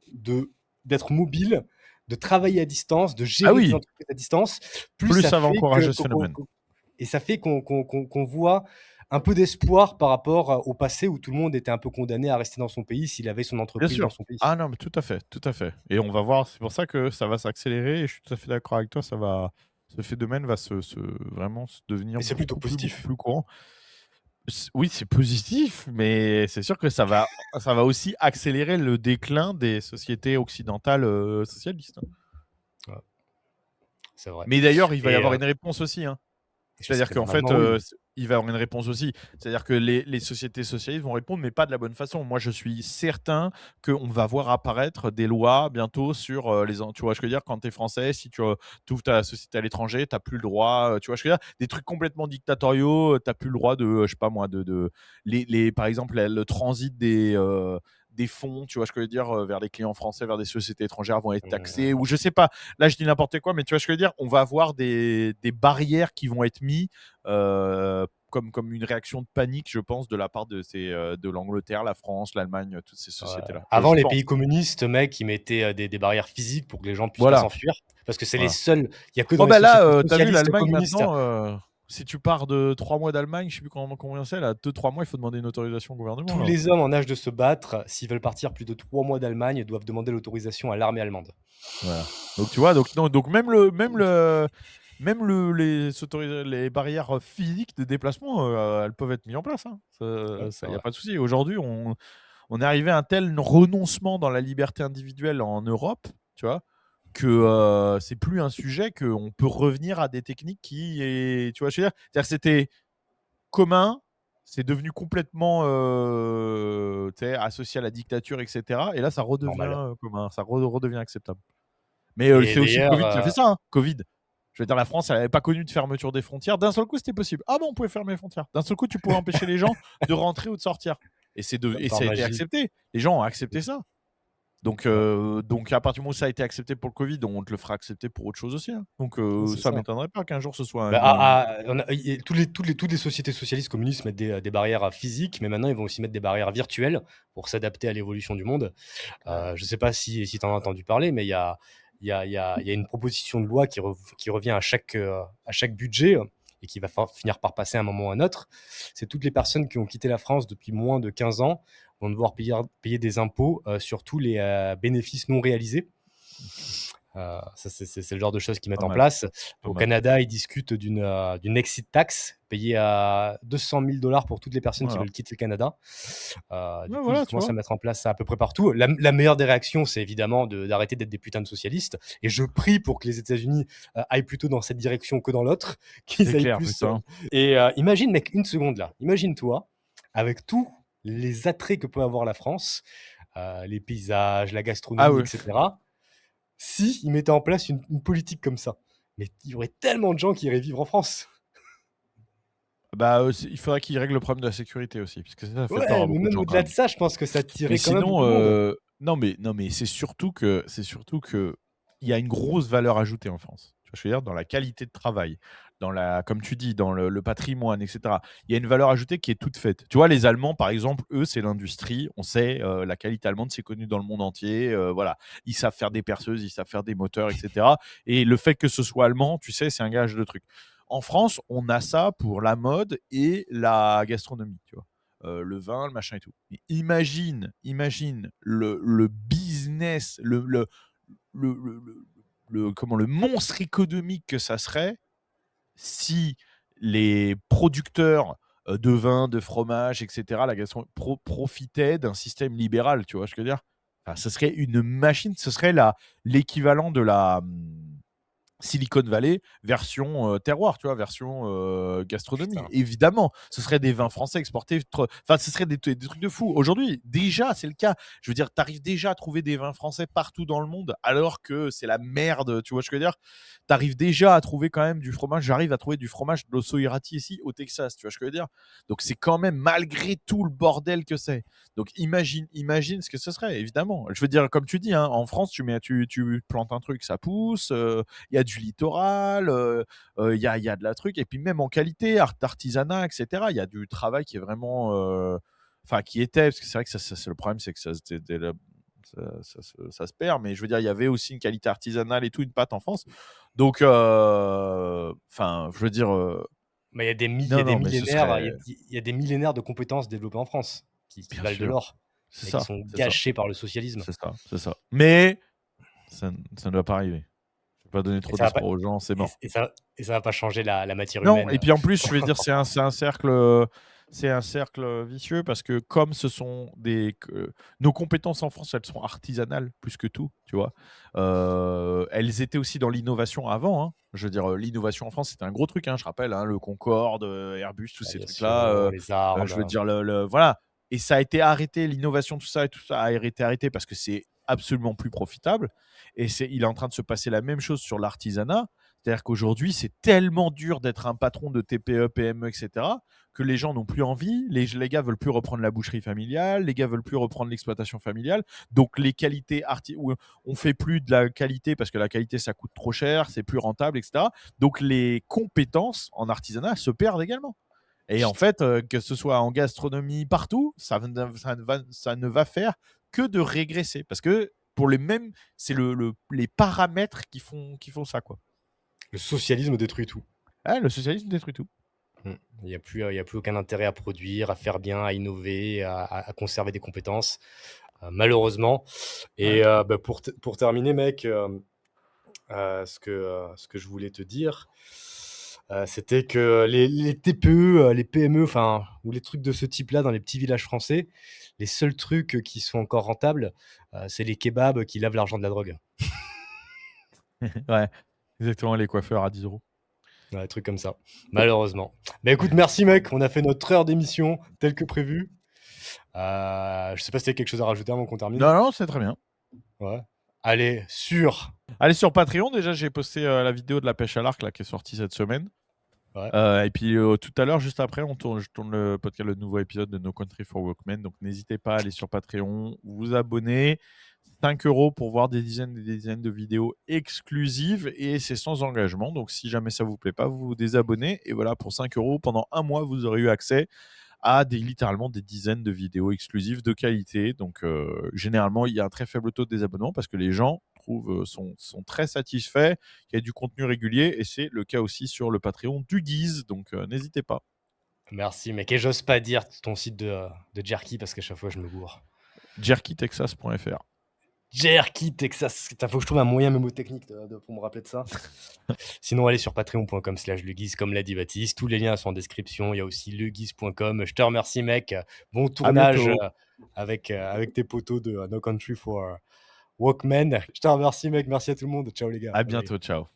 d'être mobile, de travailler à distance, de Ah gérer des oui, entreprises à distance, plus plus ça ça va fait encourager ce phénomène. et ça fait qu'on voit un peu d'espoir par rapport au passé où tout le monde était un peu condamné à rester dans son pays s'il avait son Bien entreprise dans sûr. son pays. Ah non, mais tout à fait, tout à fait. Et on va voir, c'est pour ça que ça va s'accélérer et je suis tout à fait d'accord avec toi, ce phénomène va vraiment se devenir Et c'est plutôt beaucoup positif. plus courant. Oui, c'est positif, mais c'est sûr que ça va aussi accélérer le déclin des sociétés occidentales socialistes, hein. Ouais, c'est vrai Mais d'ailleurs, il va y et avoir une réponse aussi, hein. C'est-à-dire j'espère qu'en fait, normalement oui. il va y avoir une réponse aussi. C'est-à-dire que les sociétés socialistes vont répondre, mais pas de la bonne façon. Moi, je suis certain qu'on va voir apparaître des lois bientôt sur tu vois, ce que je veux dire, quand tu es français, si tu ouvres ta société à l'étranger, tu n'as plus le droit, tu vois, ce que je veux dire, des trucs complètement dictatoriaux, tu n'as plus le droit de, je sais pas moi, par exemple, le transit des fonds, tu vois ce que je veux dire, vers les clients français, vers des sociétés étrangères vont être taxés, ou je sais pas, là je dis n'importe quoi, mais tu vois ce que je veux dire, on va avoir des barrières qui vont être mises comme une réaction de panique, je pense, de la part de l'Angleterre, la France, l'Allemagne, toutes ces sociétés-là. Avant Je les pense. pays communistes, mec, ils mettaient, des barrières physiques pour que les gens puissent pas Voilà, s'enfuir parce que c'est les voilà. seuls il y a que dans Oh les bah là, sociétés tu as vu socialistes l'Allemagne communistes. maintenant, si tu pars de 3 mois d'Allemagne, je sais plus combien c'est, là, 2-3 mois, il faut demander une autorisation au gouvernement, Tous là. les hommes en âge de se battre, s'ils veulent partir plus de 3 mois d'Allemagne, doivent demander l'autorisation à l'armée allemande. Voilà. Donc tu vois, donc non, donc les barrières physiques de déplacement, elles peuvent être mises en place, hein. Ouais, c'est Il y a vrai. pas de souci. Aujourd'hui, on est arrivé à un tel renoncement dans la liberté individuelle en Europe, tu vois, que c'est plus un sujet qu'on peut revenir à des techniques tu vois, je veux dire, c'est-à-dire que c'était commun, c'est devenu complètement tu sais, associé à la dictature, etc. Et là, ça redevient Normal commun, ça redevient acceptable. Mais et c'est aussi le d'ailleurs, Covid qui a fait ça, hein. Covid. Je veux dire, la France, elle n'avait pas connu de fermeture des frontières. D'un seul coup, c'était possible. Ah bon, on pouvait fermer les frontières. D'un seul coup, tu pouvais empêcher les gens de rentrer ou de sortir. Et par ça a été magie, accepté. Les gens ont accepté ça. ouais, Donc à partir du moment où ça a été accepté pour le Covid, on te le fera accepter pour autre chose aussi, hein. Donc ouais, c'est ça ça. m'étonnerait pas qu'un jour ce soit Bah, on a et toutes les sociétés socialistes communistes mettent des barrières, physiques, mais maintenant ils vont aussi mettre des barrières virtuelles pour s'adapter à l'évolution du monde. Je sais pas si tu en as entendu parler, mais il y a une proposition de loi qui revient à chaque budget, et qui va finir par passer à un moment ou à un autre. C'est toutes les personnes qui ont quitté la France depuis moins de 15 ans vont devoir payer des impôts sur tous les bénéfices non réalisés. Ça, c'est le genre de choses qu'ils mettent pas en mal, place. pas Au mal. Canada, ils discutent d'une exit tax payée à 200 000 $ pour toutes les personnes qui Voilà. veulent quitter le Canada. Du Ouais, coup, voilà, ils tu commencent vois. à mettre en place ça à peu près partout. La meilleure des réactions, c'est évidemment d'arrêter d'être des putains de socialistes. Et je prie pour que les États-Unis aillent plutôt dans cette direction que dans l'autre, qu'ils C'est aillent clair, plus. putain. Et imagine, mec, une seconde là. Imagine-toi, avec tous les attraits que peut avoir la France, les paysages, la Ah gastronomie, ouais. etc. Si ils mettaient en place une politique comme ça. mais il y aurait tellement de gens qui iraient vivre en France. Bah, il faudrait qu'ils règlent le problème de la sécurité aussi, parce que ça fait peur Ouais, à mais beaucoup de même gens quand au-delà de même. ça, je pense que ça Mais attirait quand même sinon, beaucoup de monde. non mais c'est surtout que il y a une grosse valeur ajoutée en France. Tu vois ce que je veux dire? Dans la qualité de travail, comme tu dis, dans le patrimoine, et cetera. Il y a une valeur ajoutée qui est toute faite. Tu vois, les Allemands, par exemple, eux, c'est l'industrie. On sait, la qualité allemande, c'est connu dans le monde entier, voilà. Ils savent faire des perceuses, ils savent faire des moteurs, et cetera, et le fait que ce soit allemand, tu sais, c'est un gage de truc. En France, on a ça pour la mode et la gastronomie, tu vois? Le vin, le machin et tout. Mais imagine le business, le monstre économique que ça serait si les producteurs de vin, de fromage, etc., la gastronomie, profitaient d'un système libéral, tu vois ce que je veux dire? Enfin, ce serait une machine, ce serait l'équivalent de la Silicon Valley version terroir, tu vois, version gastronomie. Putain. Évidemment, ce serait des vins français exportés. Enfin, ce serait des trucs de fou. Aujourd'hui, déjà, c'est le cas. Je veux dire, tu arrives déjà à trouver des vins français partout dans le monde, alors que c'est la merde, tu vois ce que je veux dire? Tu arrives déjà à trouver quand même du fromage. J'arrive à trouver du fromage d'Osso Irati ici, au Texas, tu vois ce que je veux dire? Donc, c'est quand même malgré tout le bordel que c'est. Donc, imagine ce que ce serait, évidemment. Je veux dire, comme tu dis, hein, en France, tu plantes un truc, ça pousse. Il y a du littoral, il y a de la truc, et puis même en qualité, d'artisanat, etc. Il y a du travail qui est vraiment, enfin qui était, parce que c'est vrai que c'est le problème, c'est que ça se perd, mais je veux dire, il y avait aussi une qualité artisanale et tout, une pâte en France. Donc, enfin, je veux dire, Mais il y non, a des non, mais ce millénaires, serait, il y a des millénaires de compétences développées en France qui bien valent de sûr, l'or, c'est mais qui ça, sont c'est ça, gâchées par le socialisme. c'est ça, c'est ça. Mais ça ne doit pas arriver. Je vais pas donner Et trop ça va pas, d'espoir aux gens, c'est mort. et ça va pas changer la matière Non, humaine. et puis en plus, je vais dire, c'est un cercle vicieux, parce que comme ce sont nos compétences en France, elles sont artisanales plus que tout, tu vois. Elles étaient aussi dans l'innovation avant, hein. Je veux dire, l'innovation en France, c'était un gros truc, hein, je rappelle, hein, le Concorde, Airbus, tous ces Bien trucs-là. sûr, les Je veux armes. dire, voilà. Et ça a été arrêté, l'innovation, tout ça a été arrêté parce que c'est absolument plus profitable. Et il est en train de se passer la même chose sur l'artisanat. C'est-à-dire qu'aujourd'hui, c'est tellement dur d'être un patron de TPE, PME, etc., que les gens n'ont plus envie. Les gars veulent plus reprendre la boucherie familiale, les gars veulent plus reprendre l'exploitation familiale. Donc les qualités on fait plus de la qualité parce que la qualité ça coûte trop cher, c'est plus rentable, etc. Donc les compétences en artisanat se perdent également. Et en fait, que ce soit en gastronomie, partout, ça ne va faire que de régresser. Parce que pour les mêmes, c'est les paramètres qui font ça, quoi. Le socialisme détruit tout. Ah, le socialisme détruit tout. Il n'y a plus aucun intérêt à produire, à faire bien, à innover, à conserver des compétences, malheureusement. Et Ouais. bah, pour terminer, mec, ce que je voulais te dire, c'était que les TPE, les PME, enfin, ou les trucs de ce type-là dans les petits villages français, les seuls trucs qui sont encore rentables, c'est les kebabs qui lavent l'argent de la drogue. Ouais, exactement, les coiffeurs à 10 euros. Ouais, des trucs comme ça, malheureusement. Bah écoute, merci mec, on a fait notre heure d'émission telle que prévu. Je sais pas si tu quelque chose à rajouter avant qu'on termine. Non, non, c'est très bien. Ouais. Allez, sur. Allez sur Patreon, déjà, j'ai posté la vidéo de la pêche à l'arc là, qui est sortie cette semaine. Ouais. Et puis tout à l'heure, juste après, je tourne le podcast, le nouveau épisode de No Country for Workmen. Donc n'hésitez pas à aller sur Patreon, vous abonner. 5 € pour voir des dizaines et des dizaines de vidéos exclusives, et c'est sans engagement. Donc si jamais ça vous plaît pas, vous vous désabonnez. Et voilà, pour 5 € pendant un mois, vous aurez eu accès à littéralement des dizaines de vidéos exclusives de qualité. Donc généralement, il y a un très faible taux de désabonnement parce que les gens sont très satisfaits, il y a du contenu régulier, et c'est le cas aussi sur le Patreon du Guise. Donc n'hésitez pas. Merci mec. Et j'ose pas dire ton site de Jerky parce qu'à chaque fois je me gourre. jerkytexas.fr. Jerky Texas. Faut que je trouve un moyen mémotechnique pour me rappeler de ça. Sinon, allez sur patreon.com/leguise, comme l'a dit Baptiste. Tous les liens sont en description. Il y a aussi leguise.com. Je te remercie, mec. Bon tournage bientôt. avec tes potos de No Country for Walkmen. Je te remercie, mec. Merci à tout le monde. Ciao, les gars. À Bye bye. bientôt, ciao.